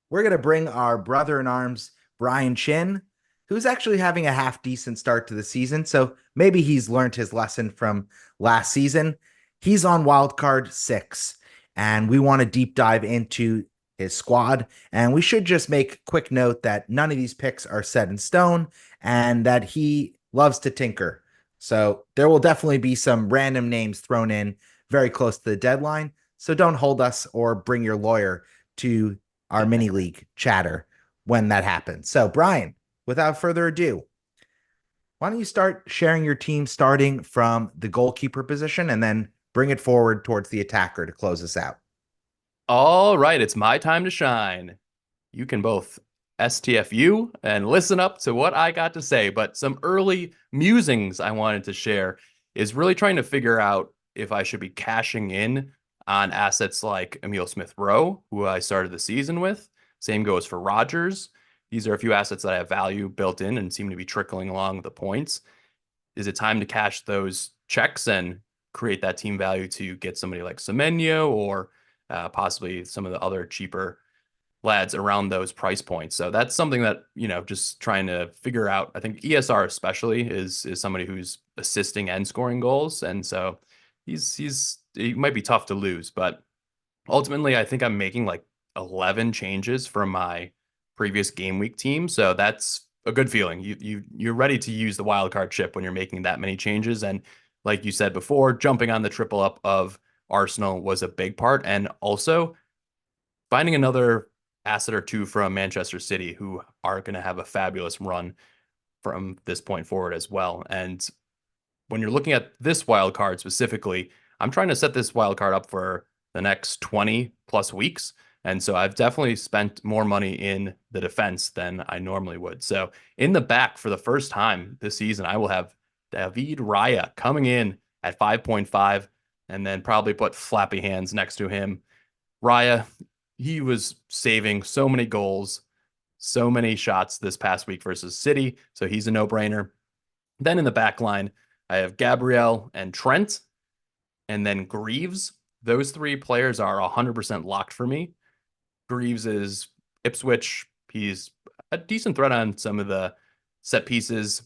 We're gonna bring our brother in arms, Brian Chin, who's actually having a half decent start to the season. So maybe he's learned his lesson from last season. He's on wild card 6, and we want to deep dive into his squad. And we should just make quick note that none of these picks are set in stone and that he loves to tinker. So there will definitely be some random names thrown in very close to the deadline. So don't hold us or bring your lawyer to our mini league chatter when that happens. So, Brian, without further ado, why don't you start sharing your team starting from the goalkeeper position and then bring it forward towards the attacker to close us out? All right, it's my time to shine. You can both STFU and listen up to what I got to say, but some early musings I wanted to share is really trying to figure out if I should be cashing in on assets like Emile Smith-Rowe, who I started the season with. Same goes for Rodgers. These are a few assets that have value built in and seem to be trickling along the points. Is it time to cash those checks and create that team value to get somebody like Semenyo or possibly some of the other cheaper lads around those price points? So that's something that, just trying to figure out. I think ESR especially is somebody who's assisting and scoring goals. And so he might be tough to lose, but ultimately I think I'm making like 11 changes from my previous game week team. So that's a good feeling. You're ready to use the wild card chip when you're making that many changes. And like you said before, jumping on the triple up of Arsenal was a big part. And also finding another asset or two from Manchester City who are going to have a fabulous run from this point forward as well. And when you're looking at this wild card specifically, I'm trying to set this wild card up for the next 20 plus weeks. And so I've definitely spent more money in the defense than I normally would. So in the back for the first time this season, I will have David Raya coming in at 5.5 and then probably put Flappy Hands next to him. Raya, he was saving so many goals, so many shots this past week versus City. So he's a no-brainer. Then in the back line, I have Gabriel and Trent, and then Greaves. Those three players are 100% locked for me. Greaves is Ipswich. He's a decent threat on some of the set pieces.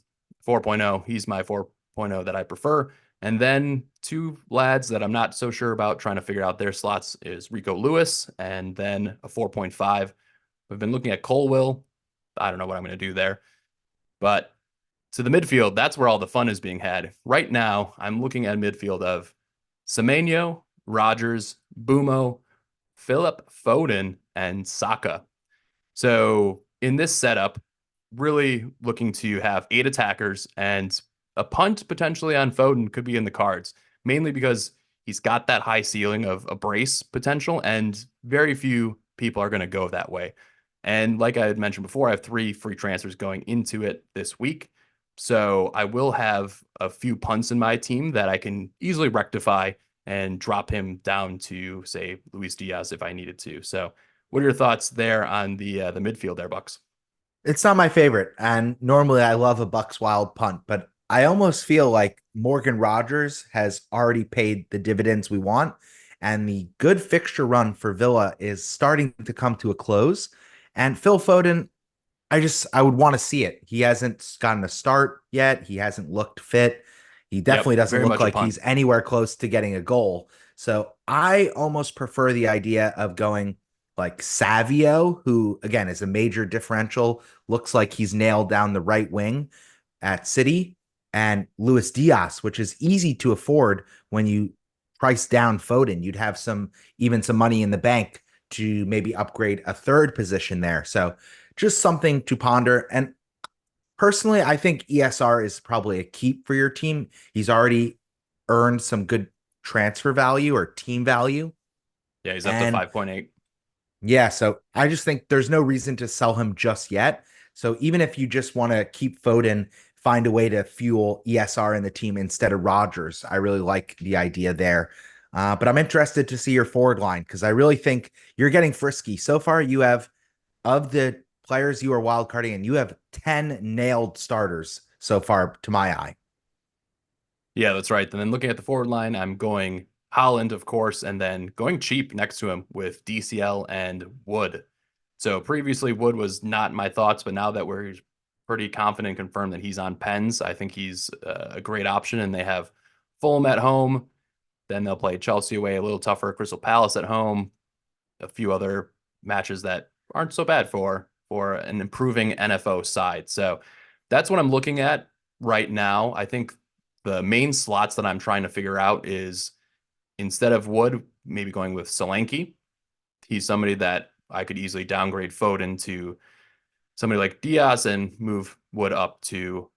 4.0. He's my 4.0 that I prefer. And then two lads that I'm not so sure about trying to figure out their slots is Rico Lewis and then a 4.5. We've been looking at Colwell. I don't know what I'm going to do there. But to the midfield, that's where all the fun is being had. Right now, I'm looking at a midfield of Semenyo, Rodgers, Bumo, Philip Foden, and Saka. So in this setup, really looking to have 8 attackers, and a punt potentially on Foden could be in the cards, mainly because he's got that high ceiling of a brace potential and very few people are going to go that way. And like I had mentioned before, I have 3 free transfers going into it this week. So I will have a few punts in my team that I can easily rectify and drop him down to, say, Luis Diaz if I needed to. So what are your thoughts there on the midfield there, Bucks? It's not my favorite, and normally I love a Bucks Wild punt, but I almost feel like Morgan Rogers has already paid the dividends we want, and the good fixture run for Villa is starting to come to a close. And Phil Foden, I would want to see it. He hasn't gotten a start yet. He hasn't looked fit. He Yep, definitely doesn't very look much a like punt. he's anywhere close to getting a goal. So I almost prefer the idea of going like Savio, who again is a major differential, looks like he's nailed down the right wing at City, and Luis Diaz, which is easy to afford when you price down Foden. You'd have even some money in the bank to maybe upgrade a third position there. So just something to ponder. And personally, I think ESR is probably a keep for your team. He's already earned some good transfer value or team value. Yeah, he's up to And 5.8. yeah, so I just think there's no reason to sell him just yet. So even if you just want to keep Foden, find a way to fuel ESR in the team instead of Rogers. I really like the idea there. But I'm interested to see your forward line because I really think you're getting frisky. So far, you have of the players you are wildcarding, and you have 10 nailed starters so far to my eye. Yeah, that's right. And then looking at the forward line, I'm going Holland, of course, and then going cheap next to him with DCL and Wood. So previously, Wood was not my thoughts, but now that we're pretty confident and confirmed that he's on pens, I think he's a great option. And they have Fulham at home. Then they'll play Chelsea away, a little tougher, Crystal Palace at home, a few other matches that aren't so bad for an improving NFO side. So that's what I'm looking at right now. I think the main slots that I'm trying to figure out is instead of Wood, maybe going with Solanke. He's somebody that I could easily downgrade Foden to somebody like Diaz and move Wood up to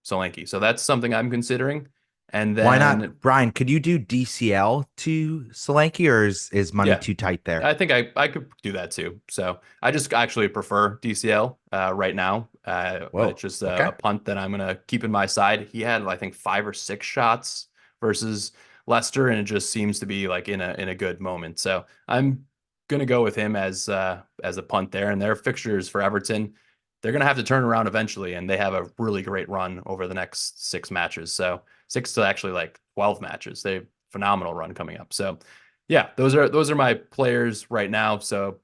Solanke. So that's something I'm considering. And Why then, not, Brian? Could you do DCL to Solanke, or is money yeah, too tight there? I think I could do that too. So I just actually prefer DCL right now. It's Whoa. just Okay. a punt that I'm gonna keep in my side. He had I think 5 or 6 shots versus Leicester, and it just seems to be like in a good moment. So I'm gonna go with him as a punt there. And their fixtures for Everton, they're gonna have to turn around eventually, and they have a really great run over the next 6 matches. So 6 to actually like 12 matches. They phenomenal run coming up. So yeah, those are my players right now. So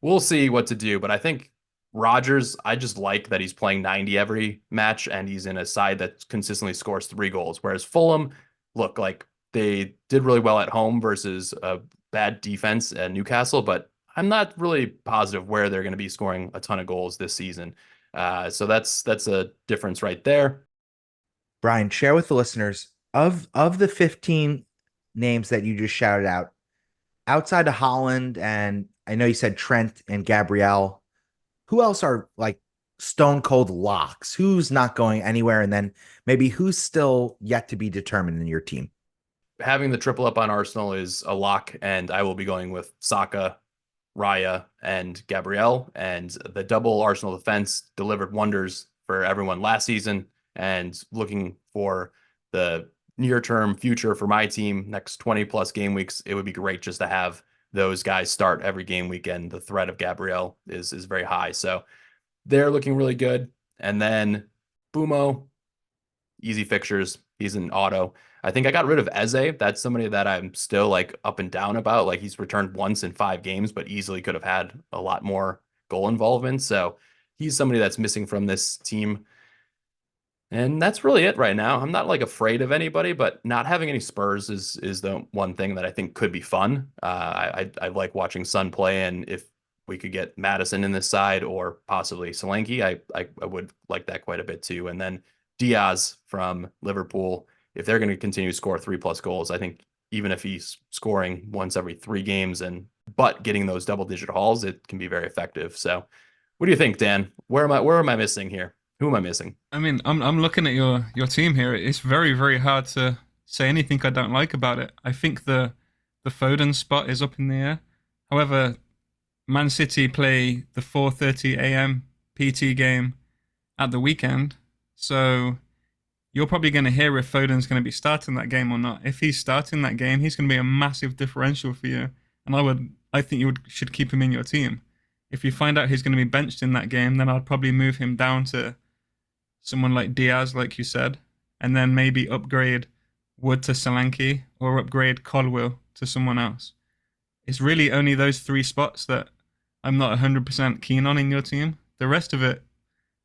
we'll see what to do. But I think Rogers, I just like that he's playing 90 every match and he's in a side that consistently scores 3 goals. Whereas Fulham, look, like they did really well at home versus a bad defense at Newcastle, but I'm not really positive where they're going to be scoring a ton of goals this season. So that's a difference right there. Brian, share with the listeners of the 15 names that you just shouted out, outside of Holland, and I know you said Trent and Gabrielle, who else are like stone cold locks? Who's not going anywhere? And then maybe who's still yet to be determined in your team? Having the triple up on Arsenal is a lock, and I will be going with Saka, Raya, and Gabrielle. And the double Arsenal defense delivered wonders for everyone last season. And looking for the near term future for my team, next 20 plus game weeks, it would be great just to have those guys start every game weekend. The threat of Gabrielle is very high. So they're looking really good. And then Bumo, easy fixtures. He's an auto. I think I got rid of Eze. That's somebody that I'm still like up and down about. Like he's returned once in 5 games, but easily could have had a lot more goal involvement. So he's somebody that's missing from this team. And that's really it right now. I'm not like afraid of anybody, but not having any Spurs is the one thing that I think could be fun. I like watching Sun play, and if we could get Madison in this side or possibly Solanke, I would like that quite a bit too. And then Diaz from Liverpool, if they're going to continue to score 3+ goals, I think even if he's scoring once every 3 games but getting those double-digit hauls, it can be very effective. So, what do you think, Dan? Where am I missing here? Who am I missing? I mean, I'm looking at your team here. It's very, very hard to say anything I don't like about it. I think the Foden spot is up in the air. However, Man City play the 4:30 a.m. PT game at the weekend, so you're probably going to hear if Foden's going to be starting that game or not. If he's starting that game, he's going to be a massive differential for you, and I think should keep him in your team. If you find out he's going to be benched in that game, then I'd probably move him down to someone like Diaz, like you said, and then maybe upgrade Wood to Solanke or upgrade Colwill to someone else. It's really only those three spots that I'm not 100% keen on in your team. The rest of it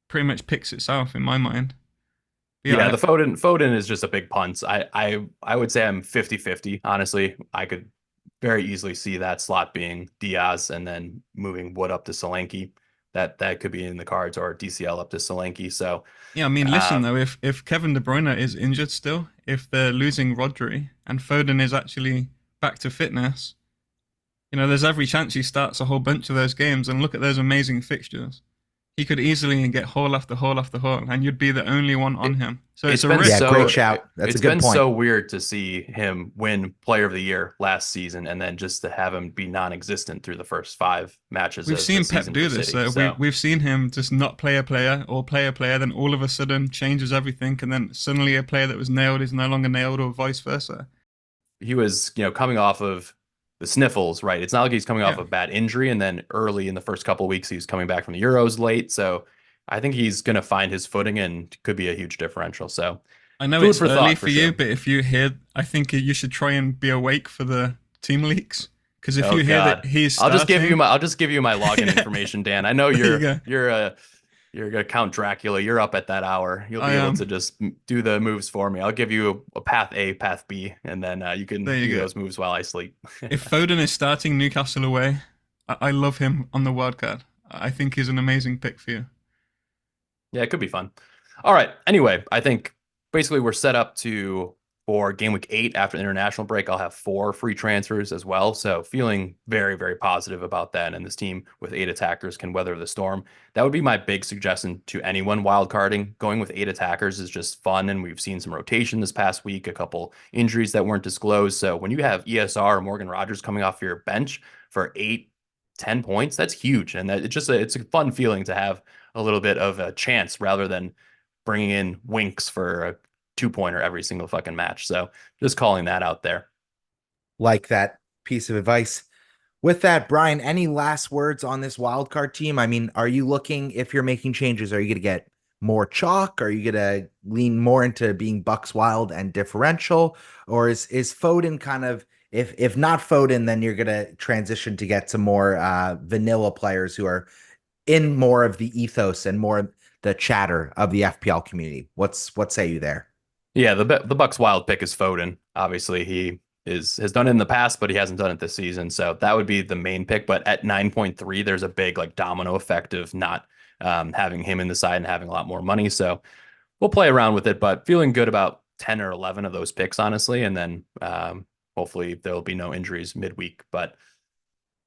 pretty much picks itself in my mind. Yeah, the Foden is just a big punt. I would say I'm 50-50, honestly. I could very easily see that slot being Diaz and then moving Wood up to Solanke. That could be in the cards, or DCL up to Solanke. So yeah, I mean, listen though, if Kevin De Bruyne is injured still, if they're losing Rodri and Foden is actually back to fitness, there's every chance he starts a whole bunch of those games. And look at those amazing fixtures. He could easily get haul after haul after haul, and you'd be the only one on him. So it's a risk. Yeah, great shout. That's a good point. It's been so weird to see him win Player of the Year last season, and then just to have him be non-existent through the first 5 matches. We've seen Pep do this. We've seen him just not play a player or play a player, then all of a sudden changes everything, and then suddenly a player that was nailed is no longer nailed, or vice versa. He was, coming off of the sniffles, right? It's not like he's coming off a bad injury, and then early in the first couple of weeks, he's coming back from the Euros late. So I think he's going to find his footing and could be a huge differential. So I know it's early for you, but if you hear, I think you should try and be awake for the team leaks. Because if you hear that he's starting, I'll just give you my login information, Dan. I know you're gonna Count Dracula. You're up at that hour. You'll be able to just do the moves for me. I'll give you a path A, path B, and then you can do those moves while I sleep. If Foden is starting Newcastle away, I love him on the wild card. I think he's an amazing pick for you. Yeah, it could be fun. All right. Anyway, I think basically we're set up for game week 8 after the international break. I'll have 4 free transfers as well. So feeling very, very positive about that. And this team with 8 attackers can weather the storm. That would be my big suggestion to anyone wildcarding. Going with 8 attackers is just fun. And we've seen some rotation this past week, a couple injuries that weren't disclosed. So when you have ESR or Morgan Rogers coming off your bench for 8-10 points, that's huge. And it's a fun feeling to have a little bit of a chance rather than bringing in Winks for a 2-pointer every single fucking match. So just calling that out there. Like that piece of advice. With that, Brian, any last words on this wildcard team? I mean, are you looking, if you're making changes, are you going to get more chalk? Are you going to lean more into being Bucks wild and differential? Or is Foden kind of, if not Foden, then you're going to transition to get some more vanilla players who are in more of the ethos and more the chatter of the FPL community? What say you there? Yeah, the Bucks wild pick is Foden. Obviously, he has done it in the past, but he hasn't done it this season. So that would be the main pick. But at 9.3, there's a big domino effect of not having him in the side and having a lot more money. So we'll play around with it, but feeling good about 10 or 11 of those picks, honestly. And then hopefully there'll be no injuries midweek. But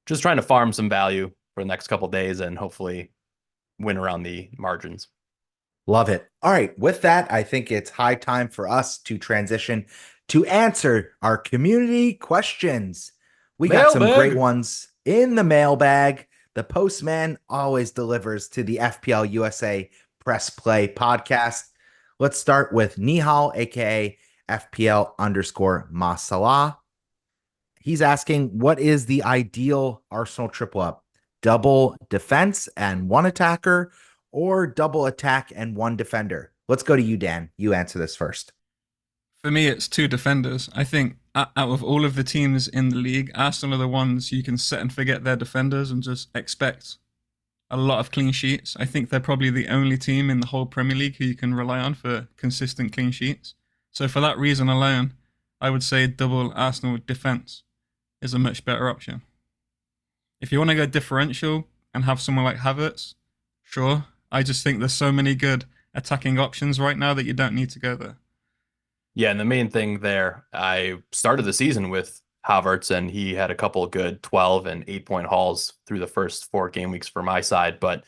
just trying to farm some value for the next couple of days and hopefully win around the margins. Love it. All right. With that, I think it's high time for us to transition to answer our community questions. We got some great ones in the mailbag. The postman always delivers to the FPL USA Press Play podcast. Let's start with Nihal, aka FPL_Masala. He's asking, what is the ideal Arsenal triple up? Double defense and 1 attacker, or double attack and 1 defender? Let's go to you, Dan. You answer this first. For me, it's 2 defenders. I think out of all of the teams in the league, Arsenal are the ones you can set and forget their defenders and just expect a lot of clean sheets. I think they're probably the only team in the whole Premier League who you can rely on for consistent clean sheets. So for that reason alone, I would say double Arsenal defense is a much better option. If you want to go differential and have someone like Havertz, sure. I just think there's so many good attacking options right now that you don't need to go there. Yeah, and the main thing there, I started the season with Havertz, and he had a couple of good 12 and 8-point hauls through the first 4 game weeks for my side. But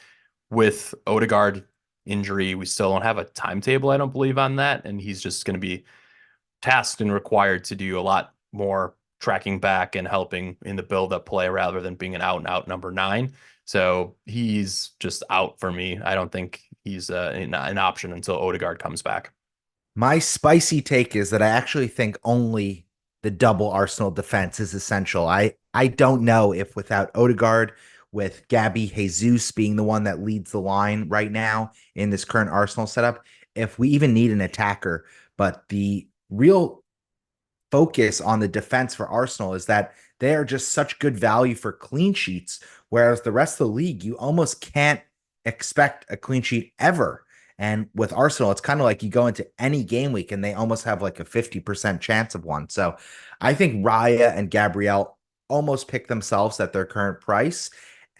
with Odegaard injury, we still don't have a timetable, I don't believe, on that. And he's just going to be tasked and required to do a lot more tracking back and helping in the build-up play rather than being an out-and-out number 9. So he's just out for me. I don't think he's an option until Odegaard comes back. My spicy take is that I actually think only the double Arsenal defense is essential. I don't know if without Odegaard, with Gabby Jesus being the one that leads the line right now in this current Arsenal setup, if we even need an attacker. But the real focus on the defense for Arsenal is that they are just such good value for clean sheets, whereas the rest of the league, you almost can't expect a clean sheet ever. And with Arsenal, it's kind of like you go into any game week and they almost have like a 50% chance of one. So I think Raya and Gabriel almost pick themselves at their current price.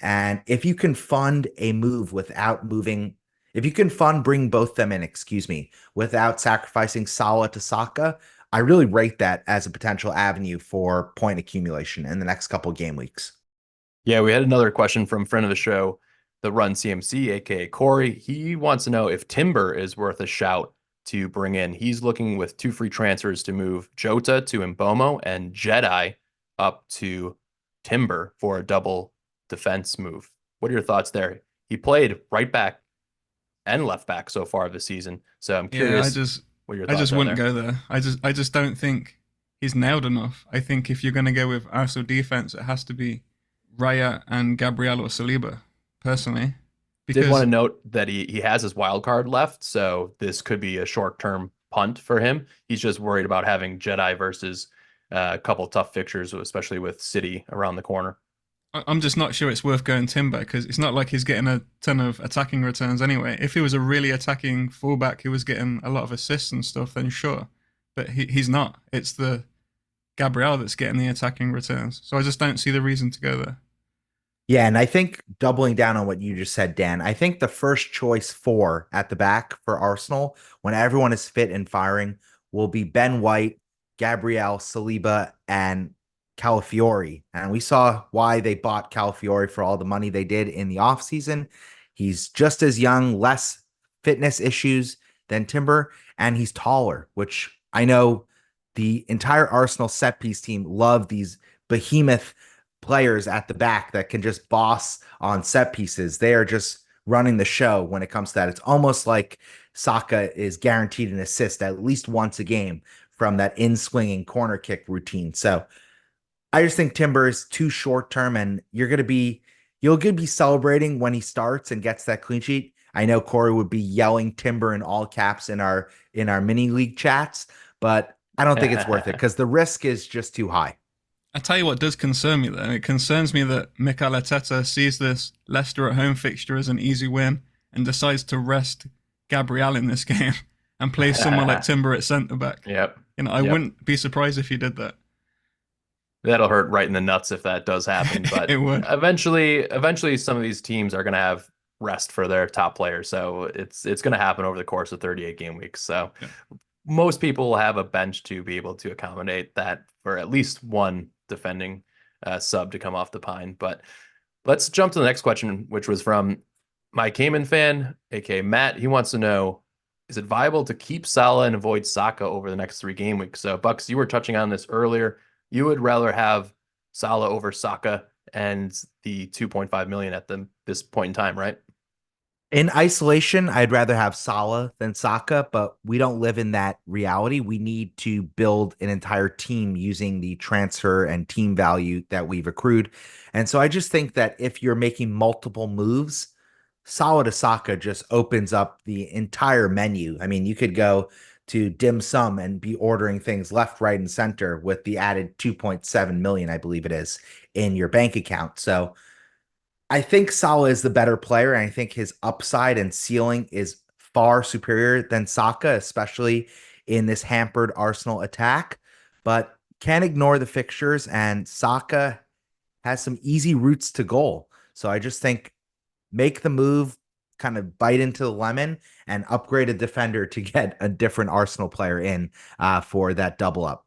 And if you can fund a move without moving, if you can fund bring both them in, excuse me, without sacrificing Salah to Saka, I really rate that as a potential avenue for point accumulation in the next couple of game weeks. Yeah, we had another question from friend of the show, the Run CMC, aka Corey. He wants to know if Timber is worth a shout to bring in. He's looking with 2 free transfers to move Jota to Mbomo and Jedi up to Timber for a double defense move. What are your thoughts there? He played right back and left back so far this season. So I'm curious. What your thoughts I just are wouldn't there. go there. I just don't think he's nailed enough. I think if you're going to go with Arsenal defense, it has to be Raya and Gabriel or Saliba, personally. Did want Because to note that he has his wild card left, so this could be a short-term punt for him. He's just worried about having Jedi versus a couple tough fixtures, especially with City around the corner. I'm just not sure it's worth going Timber because it's not like he's getting a ton of attacking returns anyway. If he was a really attacking fullback who was getting a lot of assists and stuff, then sure. But he's not. It's the Gabriel that's getting the attacking returns. So I just don't see the reason to go there. Yeah, and I think doubling down on what you just said, Dan, I think the first choice 4 at the back for Arsenal, when everyone is fit and firing, will be Ben White, Gabriel, Saliba, and Calafiori. And we saw why they bought Calafiori for all the money they did in the offseason. He's just as young, less fitness issues than Timber, and he's taller, which I know the entire Arsenal set piece team love these behemoth players at the back that can just boss on set pieces. They are just running the show when it comes to that. It's almost like Saka is guaranteed an assist at least once a game from that in-swinging corner kick routine. So I just think Timber is too short term, and you'll be celebrating when he starts and gets that clean sheet. I know Corey would be yelling Timber in all caps in our mini league chats, but I don't think it's worth it because the risk is just too high. I tell you what does concern me though. It concerns me that Mikel Arteta sees this Leicester at home fixture as an easy win and decides to rest Gabriel in this game and play someone like Timber at centre back. Yep. I wouldn't be surprised if he did that. That'll hurt right in the nuts if that does happen. But It would. Eventually, some of these teams are going to have rest for their top players. So it's going to happen over the course of 38 game weeks. So Yeah. most people will have a bench to be able to accommodate that for at least one defending sub to come off the pine. But let's jump to the next question, which was from my Cayman fan, aka Matt. He wants to know, is it viable to keep Salah and avoid Saka over the next 3 game weeks? So Bucks, you were touching on this earlier. You would rather have Salah over Saka and the 2.5 million at this point in time, right? In isolation, I'd rather have Salah than Saka, but we don't live in that reality. We need to build an entire team using the transfer and team value that we've accrued. And so I just think that if you're making multiple moves, Salah to Saka just opens up the entire menu. I mean, you could go to dim sum and be ordering things left, right, and center with the added 2.7 million, I believe it is, in your bank account. So I think Salah is the better player, and I think his upside and ceiling is far superior than Saka, especially in this hampered Arsenal attack. But can't ignore the fixtures, and Saka has some easy routes to goal. So I just think make the move, kind of bite into the lemon, and upgrade a defender to get a different Arsenal player in for that double up.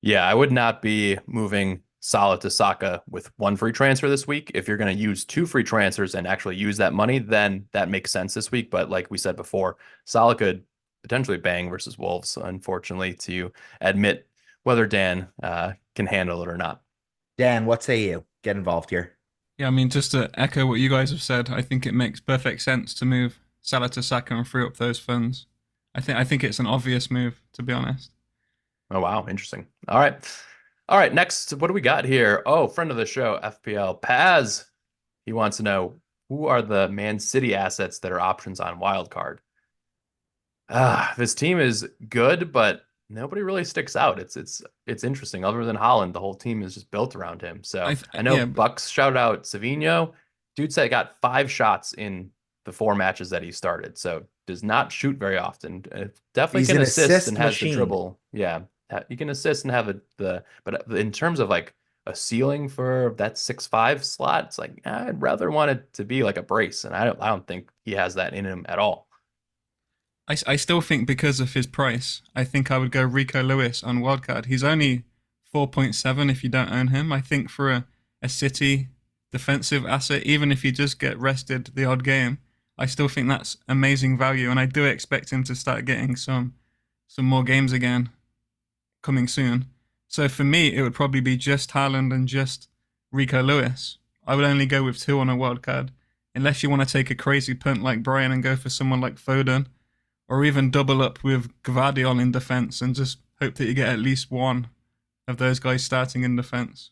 Yeah, I would not be moving Salah to Saka with 1 free transfer this week. If you're going to use 2 free transfers and actually use that money, then that makes sense this week. But like we said before, Salah could potentially bang versus Wolves, unfortunately, to admit whether Dan can handle it or not. Dan, what say you? Get involved here. Yeah, I mean, just to echo what you guys have said, I think it makes perfect sense to move Salah to Saka and free up those funds. I think it's an obvious move, to be honest. Oh, wow. Interesting. All right. All right. Next, what do we got here? Oh, friend of the show, FPL Paz. He wants to know, who are the Man City assets that are options on wildcard? This team is good, but nobody really sticks out. It's interesting. Other than Holland, the whole team is just built around him. So I know Yeah, Bucks shouted out Savino. Dude said got 5 shots in the 4 matches that he started. So does not shoot very often. Definitely He's can an assist and assist has the machine. dribble. Yeah, he can assist and have but in terms of like a ceiling for that 6'5" slot, it's like I'd rather want it to be like a brace, and I don't think he has that in him at all. I still think because of his price, I think I would go Rico Lewis on wildcard. He's only 4.7 if you don't own him. I think for a City defensive asset, even if you just get rested the odd game, I still think that's amazing value. And I do expect him to start getting some more games again coming soon. So for me, it would probably be just Haaland and just Rico Lewis. I would only go with 2 on a wildcard, unless you want to take a crazy punt like Brian and go for someone like Foden, or even double up with Gvardiol in defense and just hope that you get at least one of those guys starting in defense.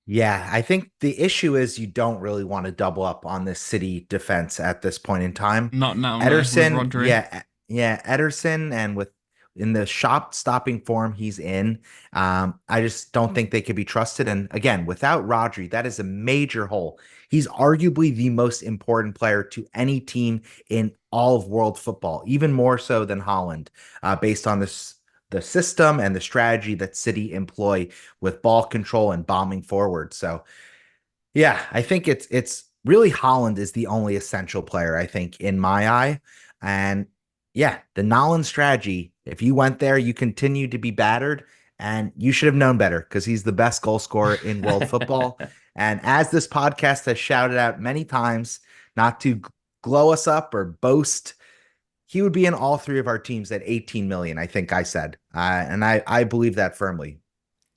Yeah, I think the issue is you don't really want to double up on this City defense at this point in time. Not now, no, with Ederson, Rodri. yeah, Ederson, and with in the shop stopping form he's in, I just don't think they could be trusted. And again, without Rodri, that is a major hole. He's arguably the most important player to any team in all of world football, even more so than Holland, based on the system and the strategy that City employ with ball control and bombing forward. So yeah, I think it's really Holland is the only essential player, I think, in my eye. And yeah, the Nolan strategy, if you went there, you continue to be battered, and you should have known better because he's the best goal scorer in world football. And as this podcast has shouted out many times, not to glow us up or boast, he would be in all 3 of our teams at 18 million, I think I said. And I believe that firmly.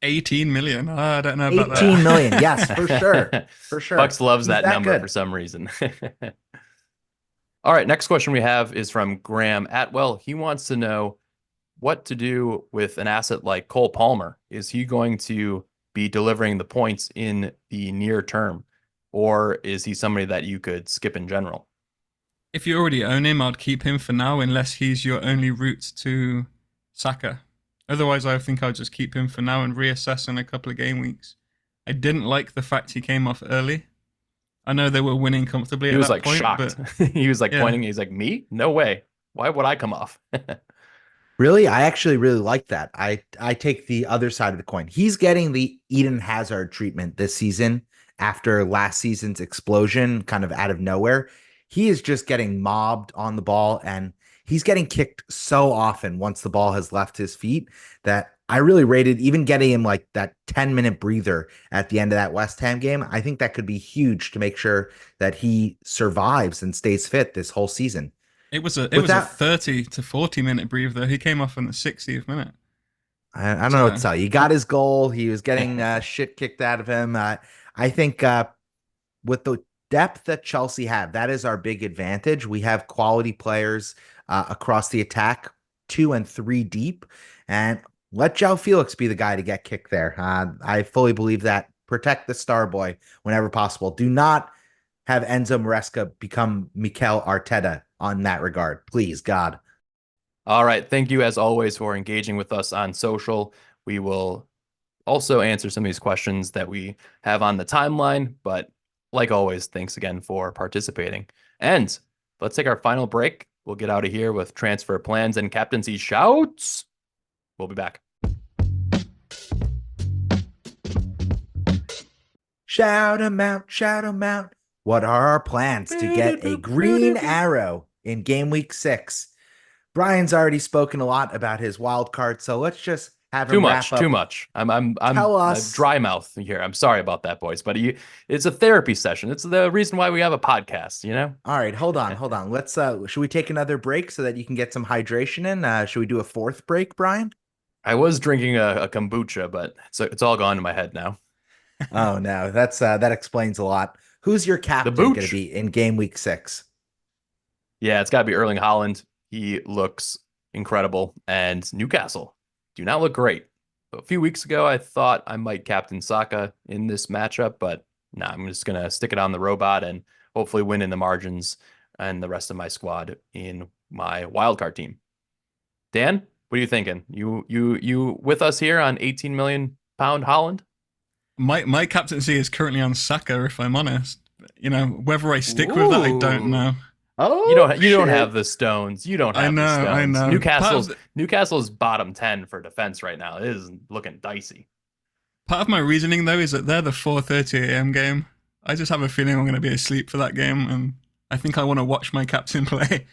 18 million. I don't know about 18 that. million. Yes, for sure. For sure. Bucks loves He's that number good. for some reason. All right, next question we have is from Graham Atwell. He wants to know what to do with an asset like Cole Palmer. Is he going to be delivering the points in the near term, or is he somebody that you could skip in general? If you already own him, I'd keep him for now, unless he's your only route to Saka. Otherwise, I think I'll just keep him for now and reassess in a couple of game weeks. I didn't like the fact he came off early. I know they were winning comfortably. He was like point, shocked. But he was like yeah. pointing. He's like, me? No way. Why would I come off? Really? I actually really like that. I take the other side of the coin. He's getting the Eden Hazard treatment this season after last season's explosion, kind of out of nowhere. He is just getting mobbed on the ball, and he's getting kicked so often once the ball has left his feet that I really rated even getting him like that 10-minute breather at the end of that West Ham game. I think that could be huge to make sure that he survives and stays fit this whole season. It was a 30 to 40 minute breather. He came off in the 60th minute. I don't know what to tell you. He got his goal. He was getting shit kicked out of him. I think with the depth that Chelsea have, that is our big advantage. We have quality players across the attack, 2 and 3 deep, and let João Felix be the guy to get kicked there. I fully believe that. Protect the star boy whenever possible. Do not have Enzo Maresca become Mikel Arteta on that regard. Please, God. All right. Thank you, as always, for engaging with us on social. We will also answer some of these questions that we have on the timeline. But like always, thanks again for participating. And let's take our final break. We'll get out of here with transfer plans and captaincy shouts. We'll be back. Shout 'em out, shout 'em out. What are our plans to get a green arrow in game week 6? Brian's already spoken a lot about his wild card, so let's just have him wrap up. Too much. I'm Tell us. a dry mouth here. I'm sorry about that, boys, but it's a therapy session. It's the reason why we have a podcast, you know? All right, hold on. Let's should we take another break so that you can get some hydration in? Should we do a 4th break, Brian? I was drinking a kombucha, but it's all gone in my head now. Oh no, that explains a lot. Who's your The captain going to Booch. be in game week 6? Yeah, it's got to be Erling Haaland. He looks incredible. And Newcastle do not look great. A few weeks ago, I thought I might captain Saka in this matchup, but nah, I'm just gonna stick it on the robot and hopefully win in the margins and the rest of my squad in my wildcard team. Dan, what are you thinking? You with us here on 18 million pound Holland? My captaincy is currently on Saka, if I'm honest. Whether I stick with that, I don't Ooh. know. Oh You don't have shit. the stones. You don't I have the know, I stones. know. Newcastle's bottom 10 for defense right now. It is looking dicey. Part of my reasoning though is that they're the 4:30 a.m. game. I just have a feeling I'm going to be asleep for that game, and I think I want to watch my captain play.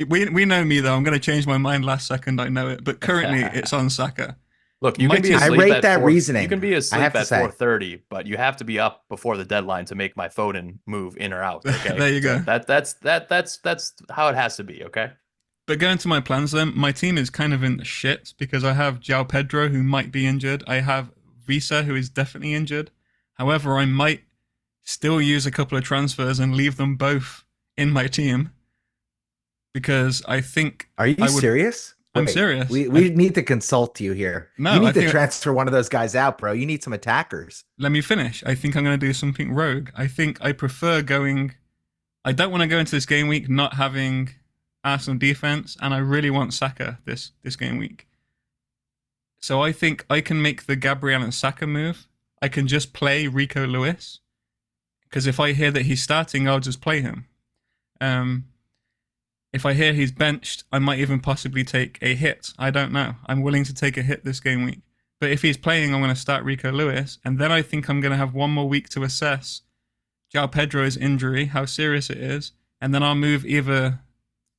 We know me though. I'm going to change my mind last second. I know it, but currently it's on Saka. Look, My team- I rate that You can reasoning. be I have asleep to at say. 4:30, but you have to be up before the deadline to make my Foden move in or out. Okay, There you so go. that's how it has to be. Okay. But going to my plans then, my team is kind of in the shit because I have João Pedro who might be injured. I have Visa who is definitely injured. However, I might still use a couple of transfers and leave them both in my team because I think Are you I would. serious? I'm Wait, serious. we need to consult you here. No, You I need to think- transfer one of those guys out, bro. You need some attackers. Let me finish. I think I'm going to do something rogue. I think I prefer going. I don't want to go into this game week not having Arsenal defense, and I really want Saka this game week. So I think I can make the Gabriel and Saka move. I can just play Rico Lewis because if I hear that he's starting, I'll just play him. If I hear he's benched, I might even possibly take a hit. I don't know. I'm willing to take a hit this game week. But if he's playing, I'm going to start Rico Lewis, and then I think I'm going to have one more week to assess João Pedro's injury, how serious it is, and then I'll move either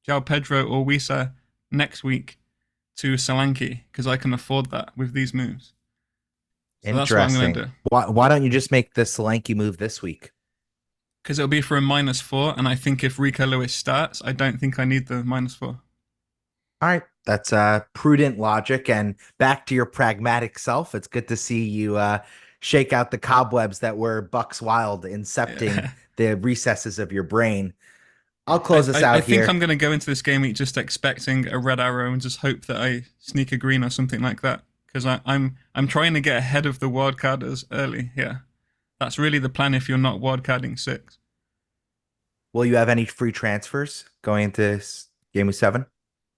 João Pedro or Wisa next week to Solanke because I can afford that with these moves. So that's what I'm going to do. Why don't you just make the Solanke move this week? Because it'll be for a -4, and I think if Rico Lewis starts, I don't think I need the -4. All right, that's prudent logic. And back to your pragmatic self. It's good to see you shake out the cobwebs that were Bucks Wild, incepting the recesses of your brain. I'll close this out I think here. I'm going to go into this game week just expecting a red arrow and just hope that I sneak a green or something like that. Because I'm trying to get ahead of the wildcarders early here. That's really the plan if you're not wildcarding 6. Will you have any free transfers going into game week 7?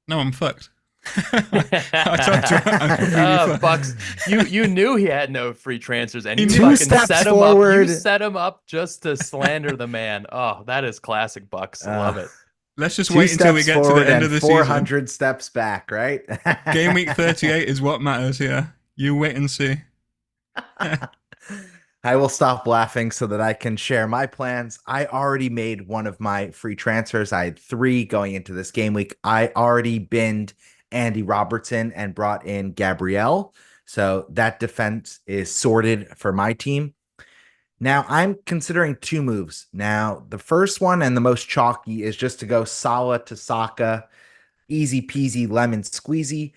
No, I'm fucked. I told you, I'm completely fucked. Bucks, you knew he had no free transfers, and He you knew. fucking Steps set him forward. up. You set him up just to slander the man. Oh, that is classic Bucks. Love it. Let's just 2 wait until we steps get to the forward end and of the 400 steps back, right? season. Game week 38 is what matters here. You wait and see. I will stop laughing so that I can share my plans. I already made one of my free transfers. I had 3 going into this game week. I already binned Andy Robertson and brought in Gabrielle. So that defense is sorted for my team. Now I'm considering 2 moves. Now, the first one and the most chalky is just to go Salah to Saka, easy peasy lemon squeezy.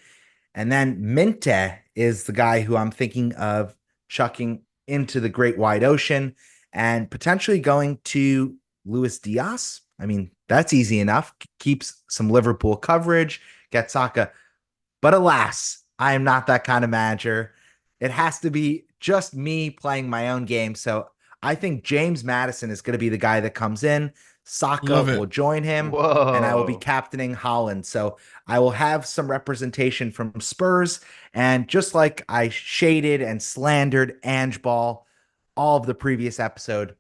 And then Minte is the guy who I'm thinking of chucking into the great wide ocean and potentially going to Luis Diaz. I mean, that's easy enough. Keeps some Liverpool coverage, gets Saka. But alas, I am not that kind of manager. It has to be just me playing my own game. So I think James Maddison is going to be the guy that comes in. Saka will join him, and I will be captaining Holland. So I will have some representation from Spurs. And just like I shaded and slandered Ange Ball all of the previous episode,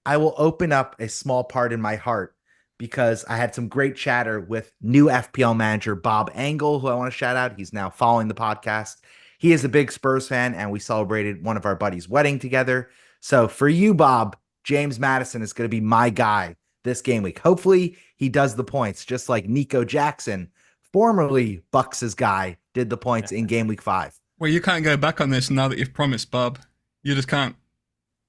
I will open up a small part in my heart because I had some great chatter with new FPL manager Bob Angle, who I want to shout out. He's now following the podcast. He is a big Spurs fan, and we celebrated one of our buddies' wedding together. So for you, Bob, James Maddison is going to be my guy this game week. Hopefully he does the points just like Nico Jackson, formerly Bucks' guy, did the points in game week 5. Well, you can't go back on this now that you've promised, Bob. You just can't.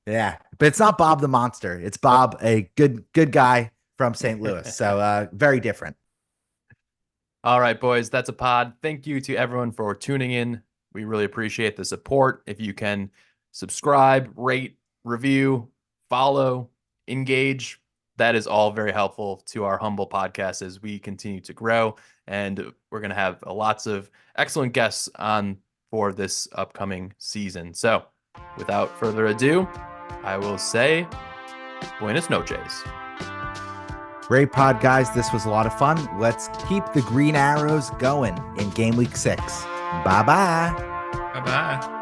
Yeah, but it's not Bob the Monster. It's Bob, a good guy from St. Louis. So very different. All right, boys, that's a pod. Thank you to everyone for tuning in. We really appreciate the support. If you can subscribe, rate, review, follow, engage, that is all very helpful to our humble podcast as we continue to grow. And we're going to have lots of excellent guests on for this upcoming season. So without further ado, I will say buenas noches. Great pod, guys. This was a lot of fun. Let's keep the green arrows going in game week 6. Bye-bye. Bye-bye.